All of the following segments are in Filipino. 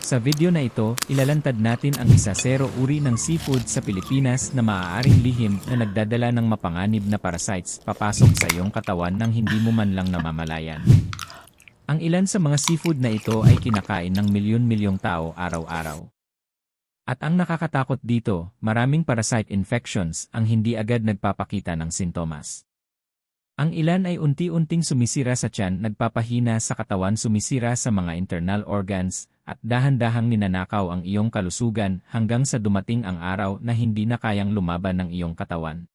Sa video na ito, ilalantad natin ang isa-zero uri ng seafood sa Pilipinas na maaaring lihim na nagdadala ng mapanganib na parasites papasok sa iyong katawan nang hindi mo man lang namamalayan. Ang ilan sa mga seafood na ito ay kinakain ng milyon-milyong tao araw-araw. At ang nakakatakot dito, maraming parasite infections ang hindi agad nagpapakita ng sintomas. Ang ilan ay unti-unting sumisira sa tiyan, nagpapahina sa katawan, sumisira sa mga internal organs, at dahan-dahang ninanakaw ang iyong kalusugan hanggang sa dumating ang araw na hindi na kayang lumaban ng iyong katawan.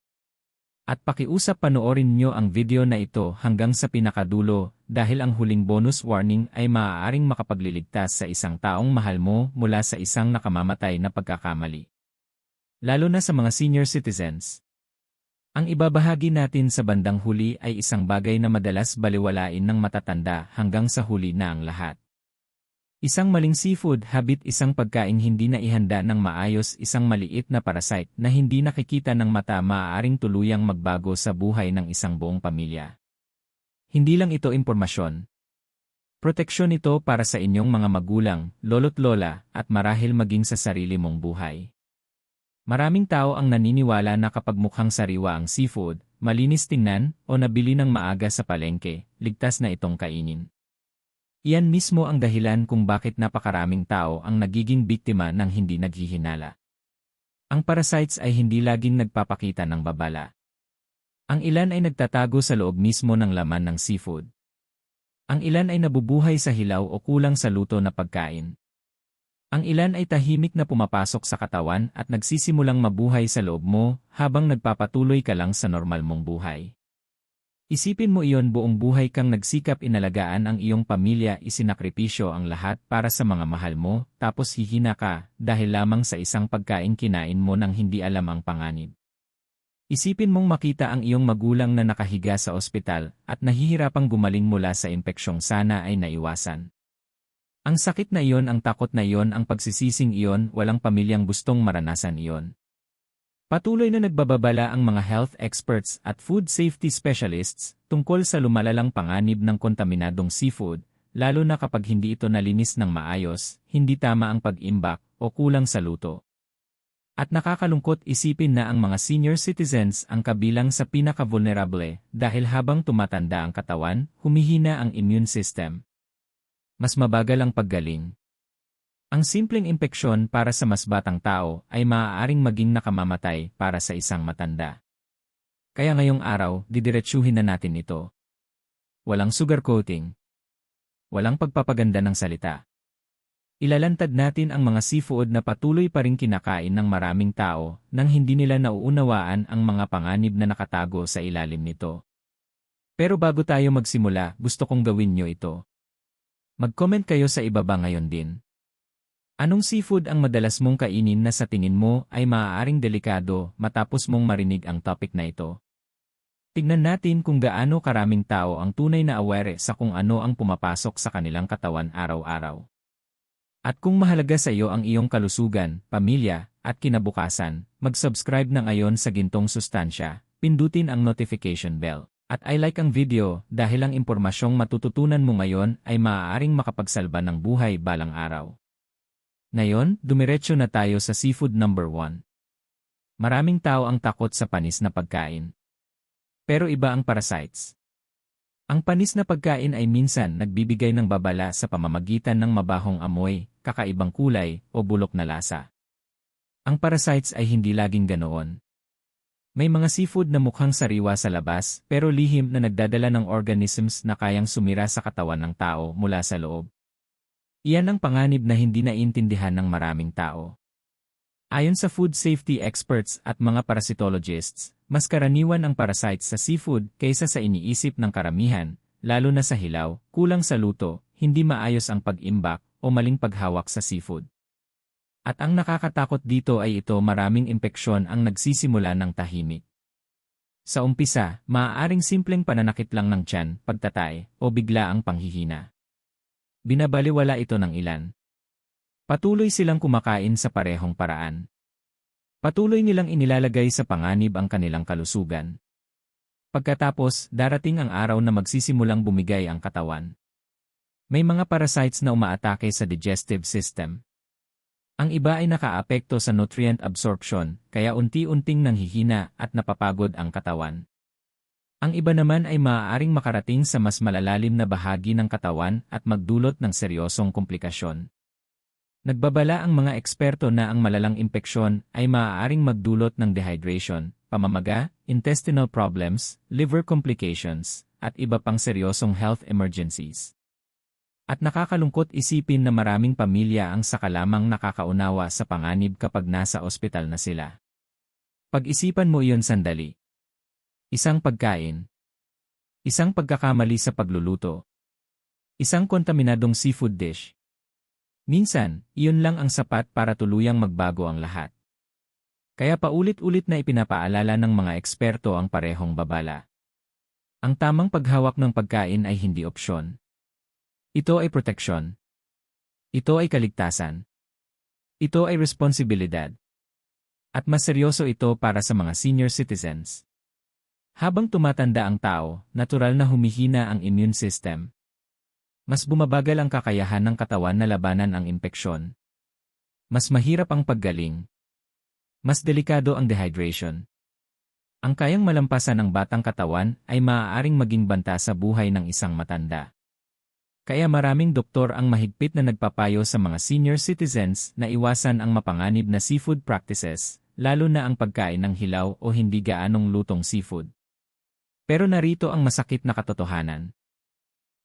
At pakiusap panoorin nyo ang video na ito hanggang sa pinakadulo dahil ang huling bonus warning ay maaaring makapagliligtas sa isang taong mahal mo mula sa isang nakamamatay na pagkakamali. Lalo na sa mga senior citizens. Ang ibabahagi natin sa bandang huli ay isang bagay na madalas balewalain ng matatanda hanggang sa huli na ang lahat. Isang maling seafood habit, isang pagkaing hindi na ihanda ng maayos, isang maliit na parasite na hindi nakikita ng mata, maaaring tuluyang magbago sa buhay ng isang buong pamilya. Hindi lang ito impormasyon. Proteksyon ito para sa inyong mga magulang, lolo't lola, at marahil maging sa sarili mong buhay. Maraming tao ang naniniwala na kapag mukhang sariwa ang seafood, malinis tingnan, o nabili ng maaga sa palengke, ligtas na itong kainin. Iyan mismo ang dahilan kung bakit napakaraming tao ang nagiging biktima ng hindi naghihinala. Ang parasites ay hindi laging nagpapakita ng babala. Ang ilan ay nagtatago sa loob mismo ng laman ng seafood. Ang ilan ay nabubuhay sa hilaw o kulang sa luto na pagkain. Ang ilan ay tahimik na pumapasok sa katawan at nagsisimulang mabuhay sa loob mo habang nagpapatuloy ka lang sa normal mong buhay. Isipin mo iyon, buong buhay kang nagsikap, inalagaan ang iyong pamilya, isinakripisyo ang lahat para sa mga mahal mo, tapos hihina ka dahil lamang sa isang pagkain kinain mo nang hindi alam ang panganib. Isipin mong makita ang iyong magulang na nakahiga sa ospital at nahihirapang gumaling mula sa impeksyong sana ay naiwasan. Ang sakit na iyon, ang takot na iyon, ang pagsisising iyon, walang pamilyang gustong maranasan iyon. Patuloy na nagbababala ang mga health experts at food safety specialists tungkol sa lumalalang panganib ng kontaminadong seafood, lalo na kapag hindi ito nalinis ng maayos, hindi tama ang pag-imbak, o kulang sa luto. At nakakalungkot isipin na ang mga senior citizens ang kabilang sa pinaka-vulnerable dahil habang tumatanda ang katawan, humihina ang immune system. Mas mabagal ang paggaling. Ang simpleng impeksyon para sa mas batang tao ay maaaring maging nakamamatay para sa isang matanda. Kaya ngayong araw, didiretsuhin na natin ito. Walang sugarcoating. Walang pagpapaganda ng salita. Ilalantad natin ang mga seafood na patuloy pa rin kinakain ng maraming tao nang hindi nila nauunawaan ang mga panganib na nakatago sa ilalim nito. Pero bago tayo magsimula, gusto kong gawin nyo ito. Mag-comment kayo sa ibaba ngayon din. Anong seafood ang madalas mong kainin na sa tingin mo ay maaaring delikado matapos mong marinig ang topic na ito? Tignan natin kung gaano karaming tao ang tunay na aware sa kung ano ang pumapasok sa kanilang katawan araw-araw. At kung mahalaga sa iyo ang iyong kalusugan, pamilya, at kinabukasan, mag-subscribe na ngayon sa Gintong Sustansya, pindutin ang notification bell. At I-like ang video dahil ang impormasyong matututunan mo ngayon ay maaaring makapagsalba ng buhay balang araw. Ngayon, dumiretso na tayo sa seafood number 1. Maraming tao ang takot sa panis na pagkain. Pero iba ang parasites. Ang panis na pagkain ay minsan nagbibigay ng babala sa pamamagitan ng mabahong amoy, kakaibang kulay, o bulok na lasa. Ang parasites ay hindi laging ganoon. May mga seafood na mukhang sariwa sa labas pero lihim na nagdadala ng organisms na kayang sumira sa katawan ng tao mula sa loob. Iyan ang panganib na hindi naiintindihan ng maraming tao. Ayon sa food safety experts at mga parasitologists, mas karaniwan ang parasites sa seafood kaysa sa iniisip ng karamihan, lalo na sa hilaw, kulang sa luto, hindi maayos ang pag-imbak, o maling paghawak sa seafood. At ang nakakatakot dito ay ito, maraming impeksyon ang nagsisimula ng tahimik. Sa umpisa, maaaring simpleng pananakit lang ng tiyan, pagtatay, o bigla ang panghihina. Binabaliwala ito ng ilan. Patuloy silang kumakain sa parehong paraan. Patuloy nilang inilalagay sa panganib ang kanilang kalusugan. Pagkatapos, darating ang araw na magsisimulang bumigay ang katawan. May mga parasites na umaatake sa digestive system. Ang iba ay nakaapekto sa nutrient absorption, kaya unti-unting nanghihina at napapagod ang katawan. Ang iba naman ay maaaring makarating sa mas malalalim na bahagi ng katawan at magdulot ng seryosong komplikasyon. Nagbabala ang mga eksperto na ang malalang impeksyon ay maaaring magdulot ng dehydration, pamamaga, intestinal problems, liver complications, at iba pang seryosong health emergencies. At nakakalungkot isipin na maraming pamilya ang saka lamang nakakaunawa sa panganib kapag nasa ospital na sila. Pag-isipan mo iyon sandali. Isang pagkain. Isang pagkakamali sa pagluluto. Isang kontaminadong seafood dish. Minsan, iyon lang ang sapat para tuluyang magbago ang lahat. Kaya paulit-ulit na ipinapaalala ng mga eksperto ang parehong babala. Ang tamang paghawak ng pagkain ay hindi opsyon. Ito ay proteksyon. Ito ay kaligtasan. Ito ay responsibilidad. At mas seryoso ito para sa mga senior citizens. Habang tumatanda ang tao, natural na humihina ang immune system. Mas bumabagal ang kakayahan ng katawan na labanan ang impeksyon. Mas mahirap ang paggaling. Mas delikado ang dehydration. Ang kayang malampasan ng batang katawan ay maaaring maging banta sa buhay ng isang matanda. Kaya maraming doktor ang mahigpit na nagpapayo sa mga senior citizens na iwasan ang mapanganib na seafood practices, lalo na ang pagkain ng hilaw o hindi gaanong lutong seafood. Pero narito ang masakit na katotohanan.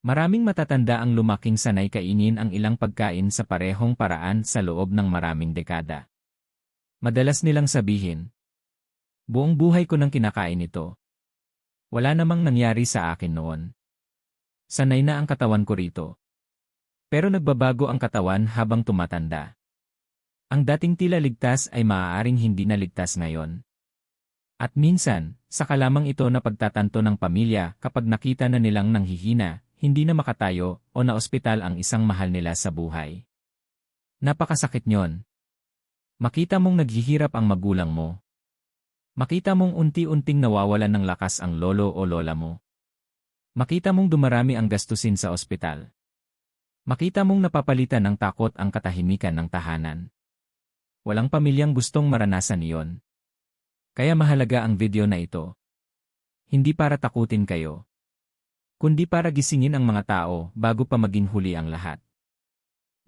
Maraming matatanda ang lumaking sanay kainin ang ilang pagkain sa parehong paraan sa loob ng maraming dekada. Madalas nilang sabihin, buong buhay ko nang kinakain ito. Wala namang nangyari sa akin noon. Sanay na ang katawan ko rito. Pero nagbabago ang katawan habang tumatanda. Ang dating tila ligtas ay maaaring hindi na ligtas ngayon. At minsan, saka lamang ito na pagtatanto ng pamilya kapag nakita na nilang nanghihina, hindi na makatayo o na-ospital ang isang mahal nila sa buhay. Napakasakit nyon. Makita mong naghihirap ang magulang mo. Makita mong unti-unting nawawalan ng lakas ang lolo o lola mo. Makita mong dumarami ang gastusin sa ospital. Makita mong napapalitan ng takot ang katahimikan ng tahanan. Walang pamilyang gustong maranasan iyon. Kaya mahalaga ang video na ito. Hindi para takutin kayo, kundi para gisingin ang mga tao bago pa maging huli ang lahat.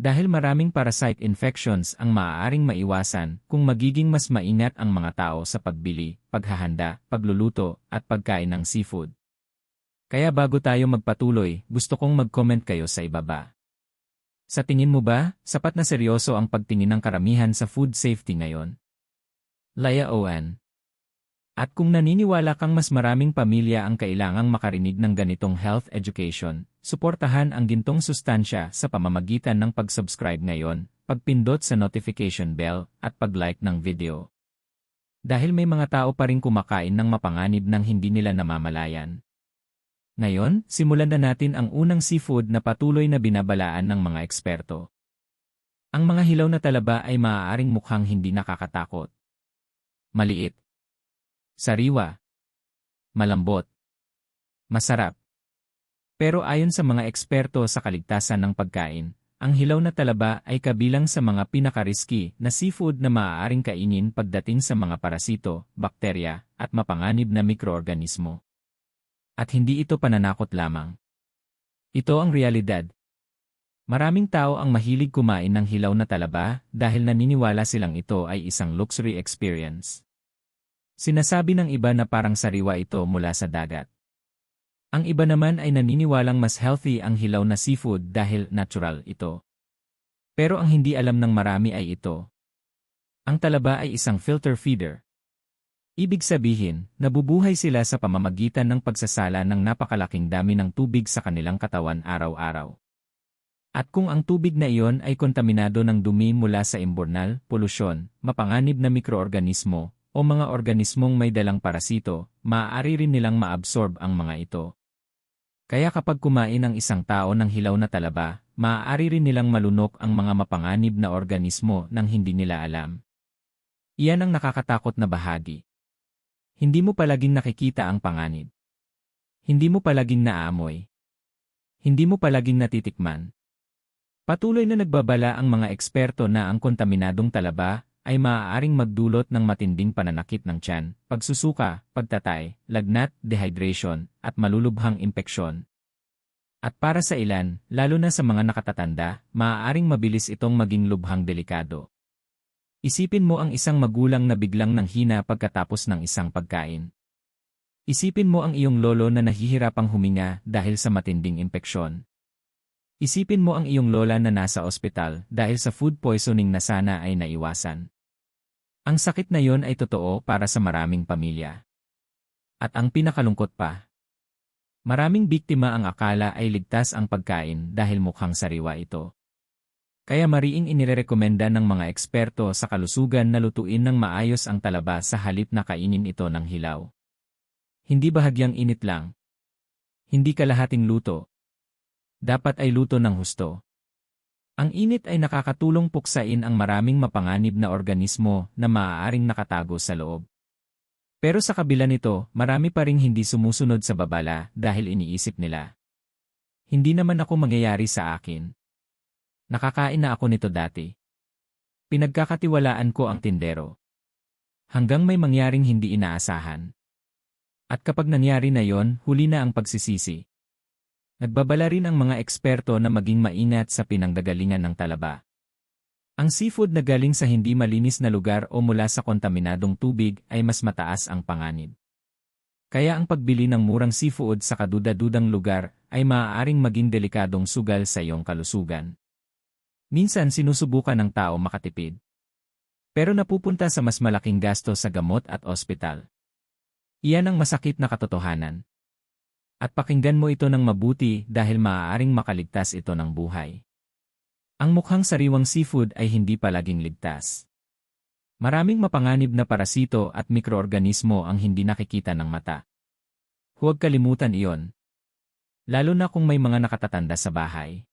Dahil maraming parasite infections ang maaaring maiwasan kung magiging mas maingat ang mga tao sa pagbili, paghahanda, pagluluto, at pagkain ng seafood. Kaya bago tayo magpatuloy, gusto kong mag-comment kayo sa ibaba. Sa tingin mo ba, sapat na seryoso ang pagtingin ng karamihan sa food safety ngayon? Laya Oan. At kung naniniwala kang mas maraming pamilya ang kailangang makarinig ng ganitong health education, suportahan ang gintong sustansya sa pamamagitan ng pag-subscribe ngayon, pagpindot sa notification bell, at pag-like ng video. Dahil may mga tao pa rin kumakain ng mapanganib nang hindi nila namamalayan. Ngayon, simulan na natin ang unang seafood na patuloy na binabalaan ng mga eksperto. Ang mga hilaw na talaba ay maaaring mukhang hindi nakakatakot. Maliit. Sariwa. Malambot. Masarap. Pero ayon sa mga eksperto sa kaligtasan ng pagkain, ang hilaw na talaba ay kabilang sa mga pinakariski na seafood na maaaring kainin pagdating sa mga parasito, bakterya, at mapanganib na mikroorganismo. At hindi ito pananakot lamang. Ito ang realidad. Maraming tao ang mahilig kumain ng hilaw na talaba dahil naniniwala silang ito ay isang luxury experience. Sinasabi ng iba na parang sariwa ito mula sa dagat. Ang iba naman ay naniniwalang mas healthy ang hilaw na seafood dahil natural ito. Pero ang hindi alam ng marami ay ito. Ang talaba ay isang filter feeder. Ibig sabihin, nabubuhay sila sa pamamagitan ng pagsasala ng napakalaking dami ng tubig sa kanilang katawan araw-araw. At kung ang tubig na iyon ay kontaminado ng dumi mula sa imburnal, polusyon, mapanganib na mikroorganismo, o mga organismong may dalang parasito, maaari rin nilang maabsorb ang mga ito. Kaya kapag kumain ang isang tao ng hilaw na talaba, maaari rin nilang malunok ang mga mapanganib na organismo nang hindi nila alam. Iyan ang nakakatakot na bahagi. Hindi mo palaging nakikita ang panganib. Hindi mo palaging naamoy. Hindi mo palaging natitikman. Patuloy na nagbabala ang mga eksperto na ang kontaminadong talaba ay maaaring magdulot ng matinding pananakit ng tiyan, pagsusuka, pagtatay, lagnat, dehydration, at malulubhang impeksyon. At para sa ilan, lalo na sa mga nakatatanda, maaaring mabilis itong maging lubhang delikado. Isipin mo ang isang magulang na biglang nanghina pagkatapos ng isang pagkain. Isipin mo ang iyong lolo na nahihirapang huminga dahil sa matinding impeksyon. Isipin mo ang iyong lola na nasa ospital dahil sa food poisoning na sana ay naiwasan. Ang sakit na yon ay totoo para sa maraming pamilya. At ang pinakalungkot pa, maraming biktima ang akala ay ligtas ang pagkain dahil mukhang sariwa ito. Kaya mariing inirekomenda ng mga eksperto sa kalusugan na lutuin ng maayos ang talaba sa halip na kainin ito ng hilaw. Hindi bahagyang init lang. Hindi kalahating luto. Dapat ay luto ng husto. Ang init ay nakakatulong puksain ang maraming mapanganib na organismo na maaaring nakatago sa loob. Pero sa kabila nito, marami pa ring hindi sumusunod sa babala dahil iniisip nila, hindi naman ako mangyayari sa akin. Nakakain na ako nito dati. Pinagkakatiwalaan ko ang tindero. Hanggang may mangyaring hindi inaasahan. At kapag nangyari na yon, huli na ang pagsisisi. Nagbabala rin ang mga eksperto na maging maingat sa pinanggagalingan ng talaba. Ang seafood na galing sa hindi malinis na lugar o mula sa kontaminadong tubig ay mas mataas ang panganib. Kaya ang pagbili ng murang seafood sa kaduda-dudang lugar ay maaaring maging delikadong sugal sa iyong kalusugan. Minsan sinusubukan ng tao makatipid. Pero napupunta sa mas malaking gasto sa gamot at ospital. Iyan ang masakit na katotohanan. At pakinggan mo ito ng mabuti dahil maaaring makaligtas ito ng buhay. Ang mukhang sariwang seafood ay hindi palaging ligtas. Maraming mapanganib na parasito at mikroorganismo ang hindi nakikita ng mata. Huwag kalimutan iyon. Lalo na kung may mga nakatatanda sa bahay.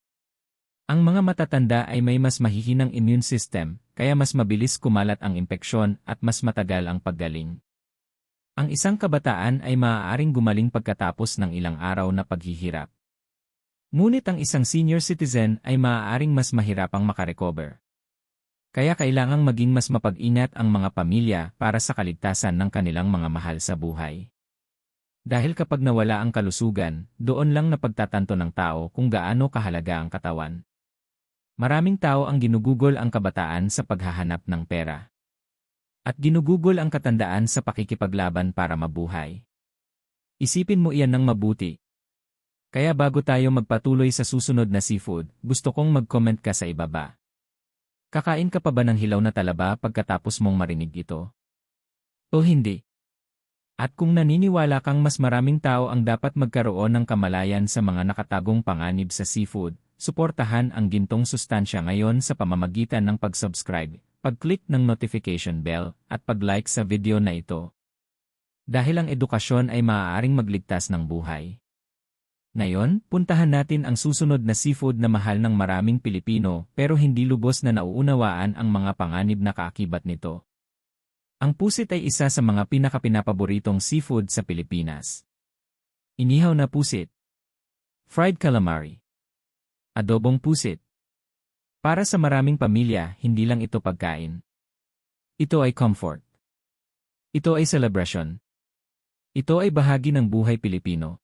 Ang mga matatanda ay may mas mahihinang immune system, kaya mas mabilis kumalat ang impeksyon at mas matagal ang paggaling. Ang isang kabataan ay maaaring gumaling pagkatapos ng ilang araw na paghihirap. Ngunit ang isang senior citizen ay maaaring mas mahirapang makarecover. Kaya kailangang maging mas mapag-ingat ang mga pamilya para sa kaligtasan ng kanilang mga mahal sa buhay. Dahil kapag nawala ang kalusugan, doon lang napagtatanto ng tao kung gaano kahalaga ang katawan. Maraming tao ang ginugugol ang kabataan sa paghahanap ng pera. At ginugugol ang katandaan sa pakikipaglaban para mabuhay. Isipin mo iyan ng mabuti. Kaya bago tayo magpatuloy sa susunod na seafood, gusto kong mag-comment ka sa ibaba. Kakain ka pa ba ng hilaw na talaba pagkatapos mong marinig ito? O hindi? At kung naniniwala kang mas maraming tao ang dapat magkaroon ng kamalayan sa mga nakatagong panganib sa seafood, suportahan ang gintong sustansya ngayon sa pamamagitan ng pag-subscribe, pag-click ng notification bell, at pag-like sa video na ito. Dahil ang edukasyon ay maaaring magligtas ng buhay. Ngayon, puntahan natin ang susunod na seafood na mahal ng maraming Pilipino pero hindi lubos na nauunawaan ang mga panganib na kaakibat nito. Ang pusit ay isa sa mga pinakapinapaboritong seafood sa Pilipinas. Inihaw na pusit. Fried calamari. Adobong pusit. Para sa maraming pamilya, hindi lang ito pagkain. Ito ay comfort. Ito ay celebration. Ito ay bahagi ng buhay Pilipino.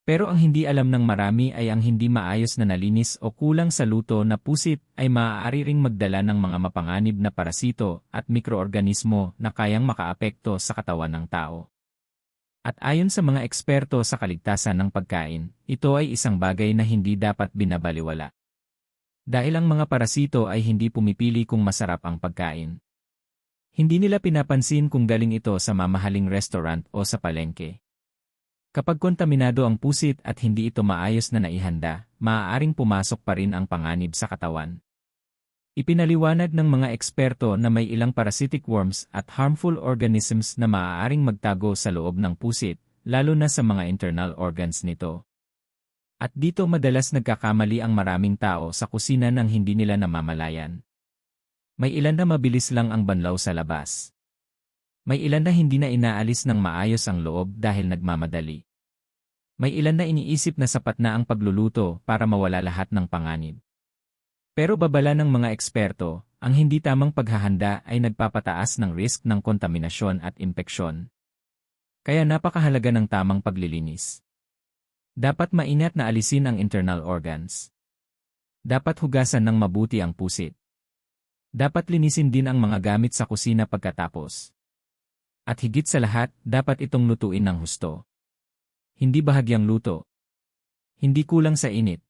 Pero ang hindi alam ng marami ay ang hindi maayos na nalinis o kulang sa luto na pusit ay maaari ring magdala ng mga mapanganib na parasito at mikroorganismo na kayang makaapekto sa katawan ng tao. At ayon sa mga eksperto sa kaligtasan ng pagkain, ito ay isang bagay na hindi dapat binabaliwala. Dahil ang mga parasito ay hindi pumipili kung masarap ang pagkain. Hindi nila pinapansin kung galing ito sa mamahaling restaurant o sa palengke. Kapag kontaminado ang pusit at hindi ito maayos na naihanda, maaaring pumasok pa rin ang panganib sa katawan. Ipinaliwanag ng mga eksperto na may ilang parasitic worms at harmful organisms na maaaring magtago sa loob ng pusit, lalo na sa mga internal organs nito. At dito madalas nagkakamali ang maraming tao sa kusina nang hindi nila namamalayan. May ilan na mabilis lang ang banlaw sa labas. May ilan na hindi na inaalis ng maayos ang loob dahil nagmamadali. May ilan na iniisip na sapat na ang pagluluto para mawala lahat ng panganib. Pero babala ng mga eksperto, ang hindi tamang paghahanda ay nagpapataas ng risk ng kontaminasyon at impeksyon. Kaya napakahalaga ng tamang paglilinis. Dapat maingat na alisin ang internal organs. Dapat hugasan ng mabuti ang pusit. Dapat linisin din ang mga gamit sa kusina pagkatapos. At higit sa lahat, dapat itong lutuin ng husto. Hindi bahagyang luto. Hindi kulang sa init.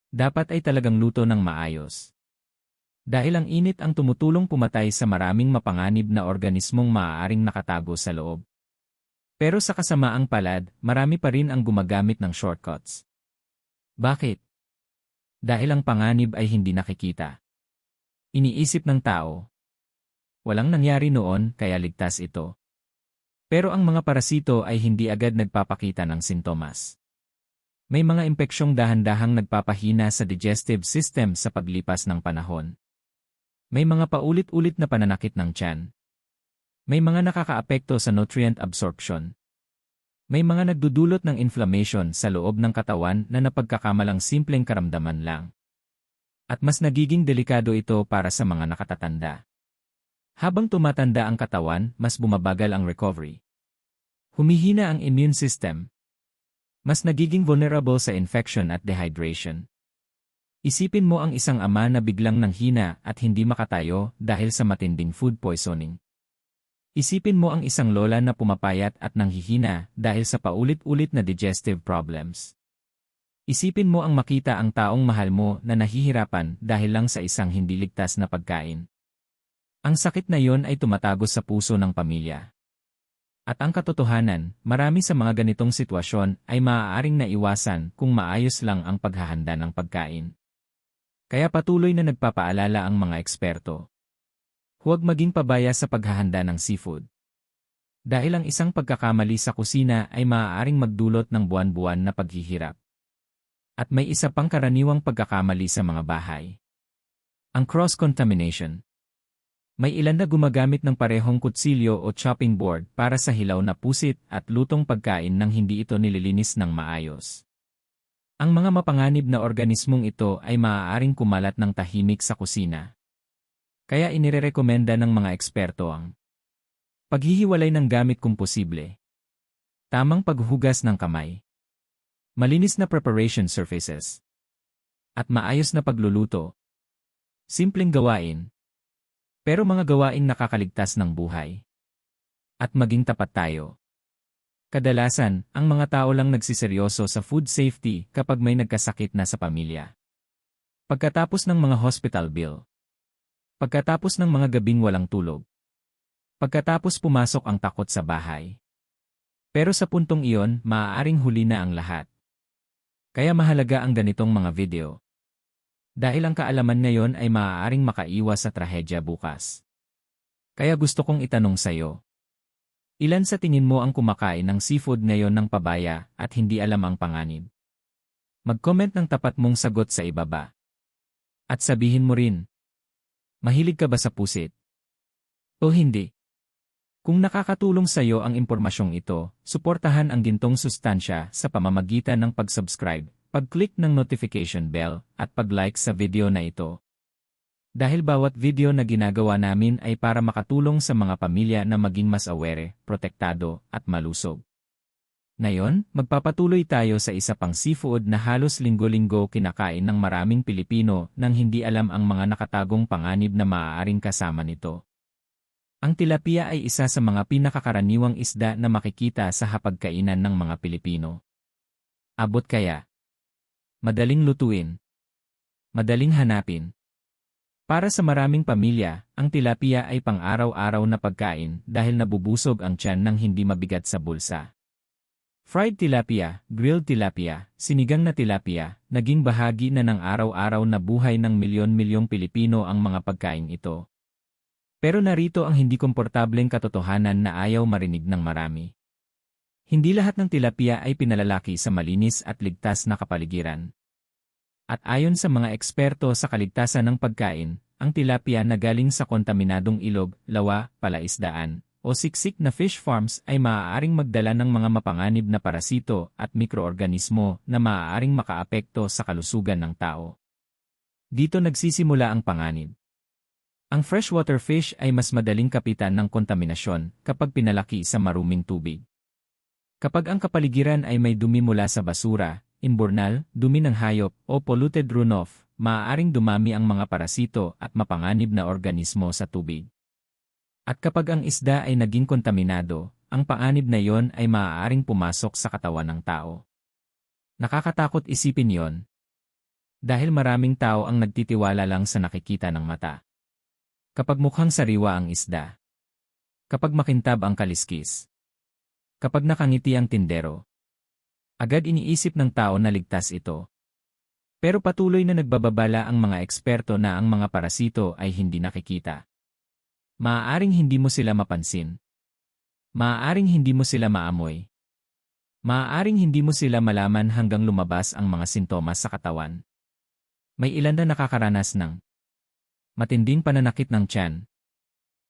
Dapat ay talagang luto ng maayos. Dahil ang init ang tumutulong pumatay sa maraming mapanganib na organismong maaaring nakatago sa loob. Pero sa kasamaang palad, marami pa rin ang gumagamit ng shortcuts. Bakit? Dahil ang panganib ay hindi nakikita. Iniisip ng tao. Walang nangyari noon kaya ligtas ito. Pero ang mga parasito ay hindi agad nagpapakita ng sintomas. May mga impeksyong dahan-dahang nagpapahina sa digestive system sa paglipas ng panahon. May mga paulit-ulit na pananakit ng tiyan. May mga nakakaapekto sa nutrient absorption. May mga nagdudulot ng inflammation sa loob ng katawan na napagkakamalang simpleng karamdaman lang. At mas nagiging delikado ito para sa mga nakatatanda. Habang tumatanda ang katawan, mas bumabagal ang recovery. Humihina ang immune system. Mas nagiging vulnerable sa infection at dehydration. Isipin mo ang isang ama na biglang nanghina at hindi makatayo dahil sa matinding food poisoning. Isipin mo ang isang lola na pumapayat at nanghihina dahil sa paulit-ulit na digestive problems. Isipin mo ang makita ang taong mahal mo na nahihirapan dahil lang sa isang hindi ligtas na pagkain. Ang sakit na yon ay tumatagos sa puso ng pamilya. At ang katotohanan, marami sa mga ganitong sitwasyon ay maaaring naiwasan kung maayos lang ang paghahanda ng pagkain. Kaya patuloy na nagpapaalala ang mga eksperto. Huwag maging pabaya sa paghahanda ng seafood. Dahil ang isang pagkakamali sa kusina ay maaaring magdulot ng buwan-buwan na paghihirap. At may isa pang karaniwang pagkakamali sa mga bahay. Ang cross-contamination. May ilan na gumagamit ng parehong kutsilyo o chopping board para sa hilaw na pusit at lutong pagkain nang hindi ito nililinis ng maayos. Ang mga mapanganib na organismong ito ay maaaring kumalat ng tahimik sa kusina. Kaya inirerekomenda ng mga eksperto ang paghihiwalay ng gamit kung posible, tamang paghuhugas ng kamay, malinis na preparation surfaces, at maayos na pagluluto. Simpleng gawain. Pero mga gawaing nakakaligtas ng buhay. At maging tapat tayo. Kadalasan, ang mga tao lang nagsiseryoso sa food safety kapag may nagkasakit na sa pamilya. Pagkatapos ng mga hospital bill. Pagkatapos ng mga gabing walang tulog. Pagkatapos pumasok ang takot sa bahay. Pero sa puntong iyon, maaaring huli na ang lahat. Kaya mahalaga ang ganitong mga video. Dahil ang kaalaman ngayon ay maaaring makaiwas sa trahedya bukas. Kaya gusto kong itanong sa'yo. Ilan sa tingin mo ang kumakain ng seafood ngayon ng pabaya at hindi alam ang panganib? Mag-comment ng tapat mong sagot sa ibaba. At sabihin mo rin, mahilig ka ba sa pusit? O hindi? Kung nakakatulong sa'yo ang impormasyong ito, suportahan ang gintong sustansya sa pamamagitan ng pag-subscribe, pag-click ng notification bell, at pag-like sa video na ito. Dahil bawat video na ginagawa namin ay para makatulong sa mga pamilya na maging mas aware, protektado, at malusog. Ngayon, magpapatuloy tayo sa isa pang seafood na halos linggo-linggo kinakain ng maraming Pilipino nang hindi alam ang mga nakatagong panganib na maaaring kasama nito. Ang tilapia ay isa sa mga pinakakaraniwang isda na makikita sa hapagkainan ng mga Pilipino. Abot kaya? Madaling lutuin. Madaling hanapin. Para sa maraming pamilya, ang tilapia ay pang-araw-araw na pagkain dahil nabubusog ang tiyan ng hindi mabigat sa bulsa. Fried tilapia, grilled tilapia, sinigang na tilapia, naging bahagi na ng araw-araw na buhay ng milyon-milyong Pilipino ang mga pagkain ito. Pero narito ang hindi komportableng katotohanan na ayaw marinig ng marami. Hindi lahat ng tilapia ay pinalalaki sa malinis at ligtas na kapaligiran. At ayon sa mga eksperto sa kaligtasan ng pagkain, ang tilapia na galing sa kontaminadong ilog, lawa, palaisdaan, o siksik na fish farms ay maaaring magdala ng mga mapanganib na parasito at mikroorganismo na maaaring makaapekto sa kalusugan ng tao. Dito nagsisimula ang panganib. Ang freshwater fish ay mas madaling kapitan ng kontaminasyon kapag pinalaki sa maruming tubig. Kapag ang kapaligiran ay may dumi mula sa basura, imburnal, dumi ng hayop o polluted runoff, maaaring dumami ang mga parasito at mapanganib na organismo sa tubig. At kapag ang isda ay naging kontaminado, ang panganib na iyon ay maaaring pumasok sa katawan ng tao. Nakakatakot isipin yon. Dahil maraming tao ang nagtitiwala lang sa nakikita ng mata. Kapag mukhang sariwa ang isda. Kapag makintab ang kaliskis. Kapag nakangiti ang tindero. Agad iniisip ng tao na ligtas ito. Pero patuloy na nagbababala ang mga eksperto na ang mga parasito ay hindi nakikita. Maaaring hindi mo sila mapansin. Maaaring hindi mo sila maamoy. Maaaring hindi mo sila malaman hanggang lumabas ang mga sintomas sa katawan. May ilan na nakakaranas ng matinding pananakit ng tiyan,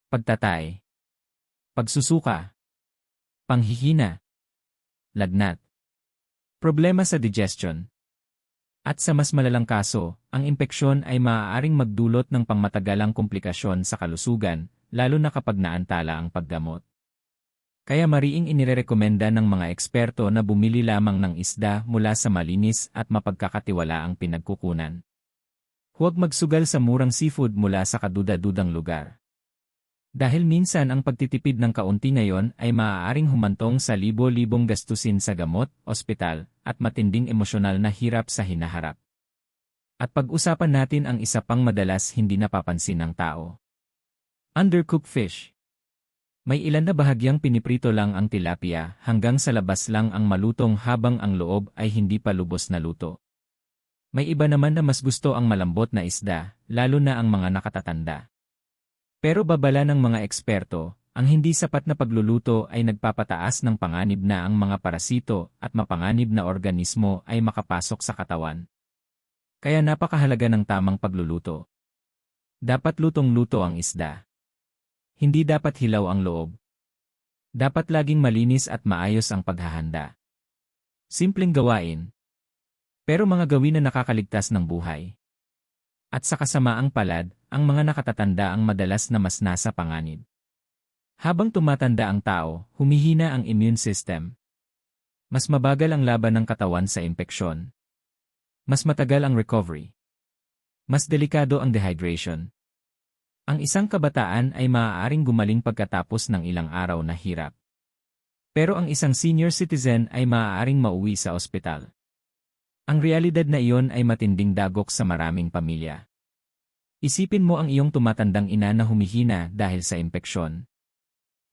pagtatay, pagsusuka, panghihina, lagnat, problema sa digestion. At sa mas malalang kaso, ang impeksyon ay maaaring magdulot ng pangmatagalang komplikasyon sa kalusugan, lalo na kapag naantala ang paggamot. Kaya mariing inirekomenda ng mga eksperto na bumili lamang ng isda mula sa malinis at mapagkakatiwalaang pinagkukunan. Huwag magsugal sa murang seafood mula sa kaduda-dudang lugar. Dahil minsan ang pagtitipid ng kaunti ngayon ay maaaring humantong sa libo-libong gastusin sa gamot, ospital, at matinding emosyonal na hirap sa hinaharap. At pag-usapan natin ang isa pang madalas hindi napapansin ng tao. Undercooked fish. May ilan na bahagyang piniprito lang ang tilapia hanggang sa labas lang ang malutong habang ang loob ay hindi pa lubos na luto. May iba naman na mas gusto ang malambot na isda, lalo na ang mga nakatatanda. Pero babala ng mga eksperto, ang hindi sapat na pagluluto ay nagpapataas ng panganib na ang mga parasito at mapanganib na organismo ay makapasok sa katawan. Kaya napakahalaga ng tamang pagluluto. Dapat lutong-luto ang isda. Hindi dapat hilaw ang loob. Dapat laging malinis at maayos ang paghahanda. Simpleng gawain. Pero mga gawin na nakakaligtas ng buhay. At sa kasamaang palad, ang mga nakatatanda ang madalas na mas nasa panganib. Habang tumatanda ang tao, humihina ang immune system. Mas mabagal ang laban ng katawan sa impeksyon. Mas matagal ang recovery. Mas delikado ang dehydration. Ang isang kabataan ay maaaring gumaling pagkatapos ng ilang araw na hirap. Pero ang isang senior citizen ay maaaring mauwi sa ospital. Ang realidad na iyon ay matinding dagok sa maraming pamilya. Isipin mo ang iyong tumatandang ina na humihina dahil sa impeksyon.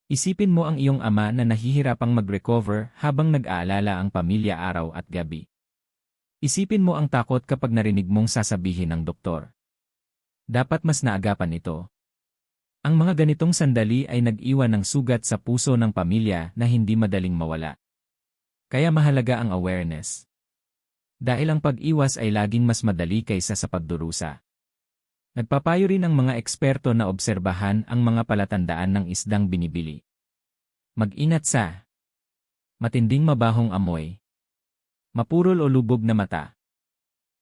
Isipin mo ang iyong ama na nahihirapang mag-recover habang nag-aalala ang pamilya araw at gabi. Isipin mo ang takot kapag narinig mong sasabihin ng doktor. Dapat mas naagapan ito. Ang mga ganitong sandali ay nag-iwan ng sugat sa puso ng pamilya na hindi madaling mawala. Kaya mahalaga ang awareness. Dahil ang pag-iwas ay laging mas madali kaysa sa pagdurusa. Nagpapayo rin ang mga eksperto na obserbahan ang mga palatandaan ng isdang binibili. Mag-ingat sa matinding mabahong amoy, mapurol o lubog na mata,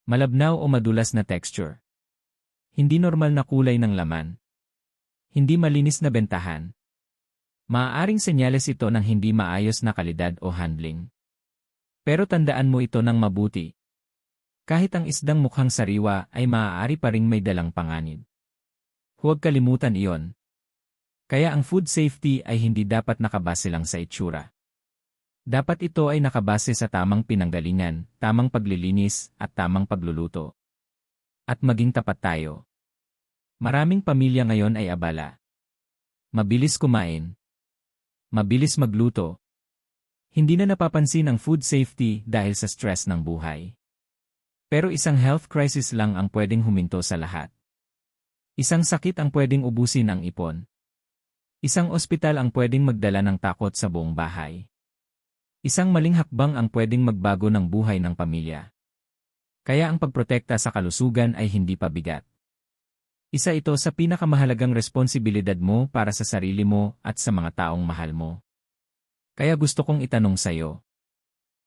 malabnaw o madulas na texture, hindi normal na kulay ng laman, hindi malinis na bentahan. Maaaring senyales ito ng hindi maayos na kalidad o handling. Pero tandaan mo ito ng mabuti. Kahit ang isdang mukhang sariwa ay maaari pa ring may dalang panganib. Huwag kalimutan iyon. Kaya ang food safety ay hindi dapat nakabase lang sa itsura. Dapat ito ay nakabase sa tamang pinanggalingan, tamang paglilinis, at tamang pagluluto. At maging tapat tayo. Maraming pamilya ngayon ay abala. Mabilis kumain. Mabilis magluto. Hindi na napapansin ang food safety dahil sa stress ng buhay. Pero isang health crisis lang ang pwedeng huminto sa lahat. Isang sakit ang pwedeng ubusin ang ipon. Isang ospital ang pwedeng magdala ng takot sa buong bahay. Isang maling hakbang ang pwedeng magbago ng buhay ng pamilya. Kaya ang pagprotekta sa kalusugan ay hindi pabigat. Isa ito sa pinakamahalagang responsibilidad mo para sa sarili mo at sa mga taong mahal mo. Kaya gusto kong itanong sa'yo.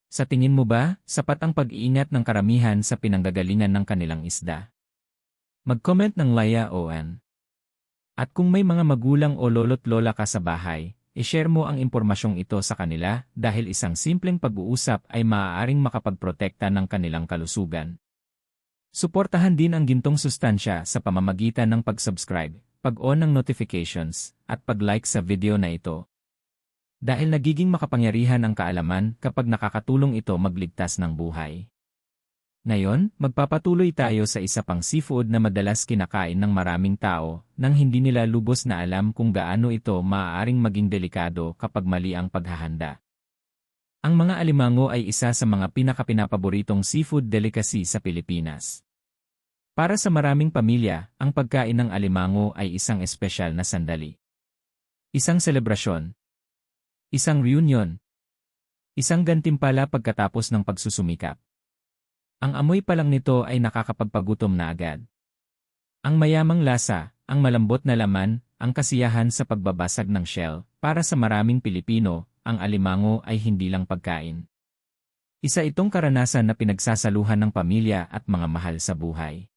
Sa tingin mo ba, sapat ang pag-iingat ng karamihan sa pinanggagalingan ng kanilang isda? Mag-comment ng Laya ON. At kung may mga magulang o lolo't lola ka sa bahay, i-share mo ang impormasyong ito sa kanila dahil isang simpleng pag-uusap ay maaaring makapagprotekta ng kanilang kalusugan. Suportahan din ang gintong sustansya sa pamamagitan ng pag-subscribe, pag-on ng notifications, at pag-like sa video na ito. Dahil nagiging makapangyarihan ang kaalaman kapag nakakatulong ito magligtas ng buhay. Ngayon, magpapatuloy tayo sa isa pang seafood na madalas kinakain ng maraming tao nang hindi nila lubos na alam kung gaano ito maaaring maging delikado kapag mali ang paghahanda. Ang mga alimango ay isa sa mga pinakapinapaboritong seafood delicacy sa Pilipinas. Para sa maraming pamilya, ang pagkain ng alimango ay isang espesyal na sandali. Isang selebrasyon. Isang reunion. Isang gantimpala pagkatapos ng pagsusumikap. Ang amoy pa lang nito ay nakakapagpagutom na agad. Ang mayamang lasa, ang malambot na laman, ang kasiyahan sa pagbabasag ng shell, para sa maraming Pilipino, ang alimango ay hindi lang pagkain. Isa itong karanasan na pinagsasaluhan ng pamilya at mga mahal sa buhay.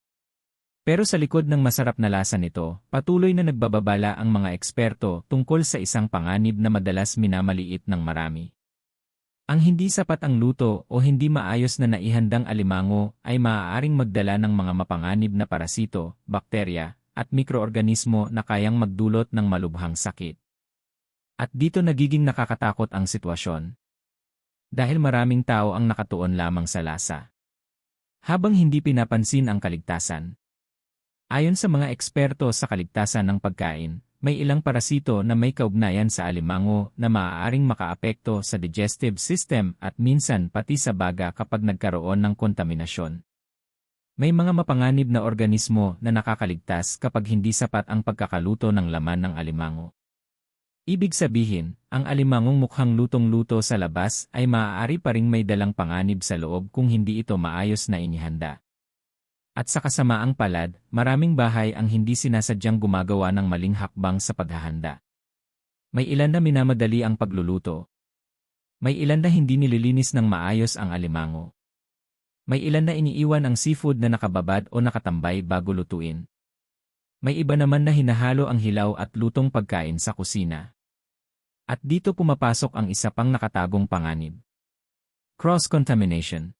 Pero sa likod ng masarap na lasa nito, patuloy na nagbababala ang mga eksperto tungkol sa isang panganib na madalas minamaliit ng marami. Ang hindi sapat ang luto o hindi maayos na naihandang alimango ay maaaring magdala ng mga mapanganib na parasito, bakterya, at mikroorganismo na kayang magdulot ng malubhang sakit. At dito nagiging nakakatakot ang sitwasyon. Dahil maraming tao ang nakatuon lamang sa lasa. Habang hindi pinapansin ang kaligtasan. Ayon sa mga eksperto sa kaligtasan ng pagkain, may ilang parasito na may kaugnayan sa alimango na maaaring makaapekto sa digestive system at minsan pati sa baga kapag nagkaroon ng kontaminasyon. May mga mapanganib na organismo na nakakaligtas kapag hindi sapat ang pagkakaluto ng laman ng alimango. Ibig sabihin, ang alimangong mukhang lutong-luto sa labas ay maaari pa ring may dalang panganib sa loob kung hindi ito maayos na inihanda. At sa kasamaang palad, maraming bahay ang hindi sinasadyang gumagawa ng maling hakbang sa paghahanda. May ilan na minamadali ang pagluluto. May ilan na hindi nililinis ng maayos ang alimango. May ilan na iniiwan ang seafood na nakababad o nakatambay bago lutuin. May iba naman na hinahalo ang hilaw at lutong pagkain sa kusina. At dito pumapasok ang isa pang nakatagong panganib. Cross-contamination.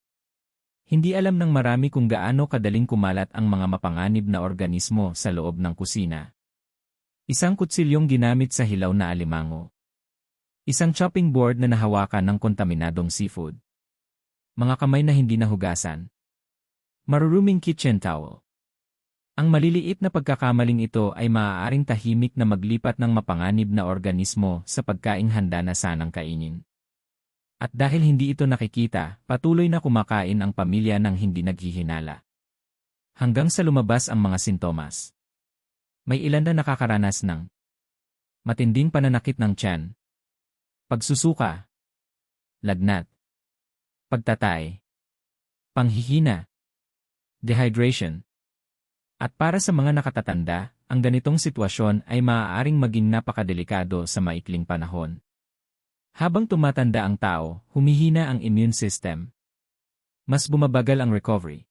Hindi alam ng marami kung gaano kadaling kumalat ang mga mapanganib na organismo sa loob ng kusina. Isang kutsilyong ginamit sa hilaw na alimango. Isang chopping board na nahawakan ng kontaminadong seafood. Mga kamay na hindi nahugasan. Maruruming kitchen towel. Ang maliliit na pagkakamaling ito ay maaaring tahimik na maglipat ng mapanganib na organismo sa pagkaing handa na sanang kainin. At dahil hindi ito nakikita, patuloy na kumakain ang pamilya ng hindi naghihinala. Hanggang sa lumabas ang mga sintomas. May ilan na nakakaranas ng matinding pananakit ng tiyan, pagsusuka, lagnat, pagtatay, panghihina, dehydration. At para sa mga nakatatanda, ang ganitong sitwasyon ay maaaring maging napakadelikado sa maikling panahon. Habang tumatanda ang tao, humihina ang immune system. Mas bumabagal ang recovery.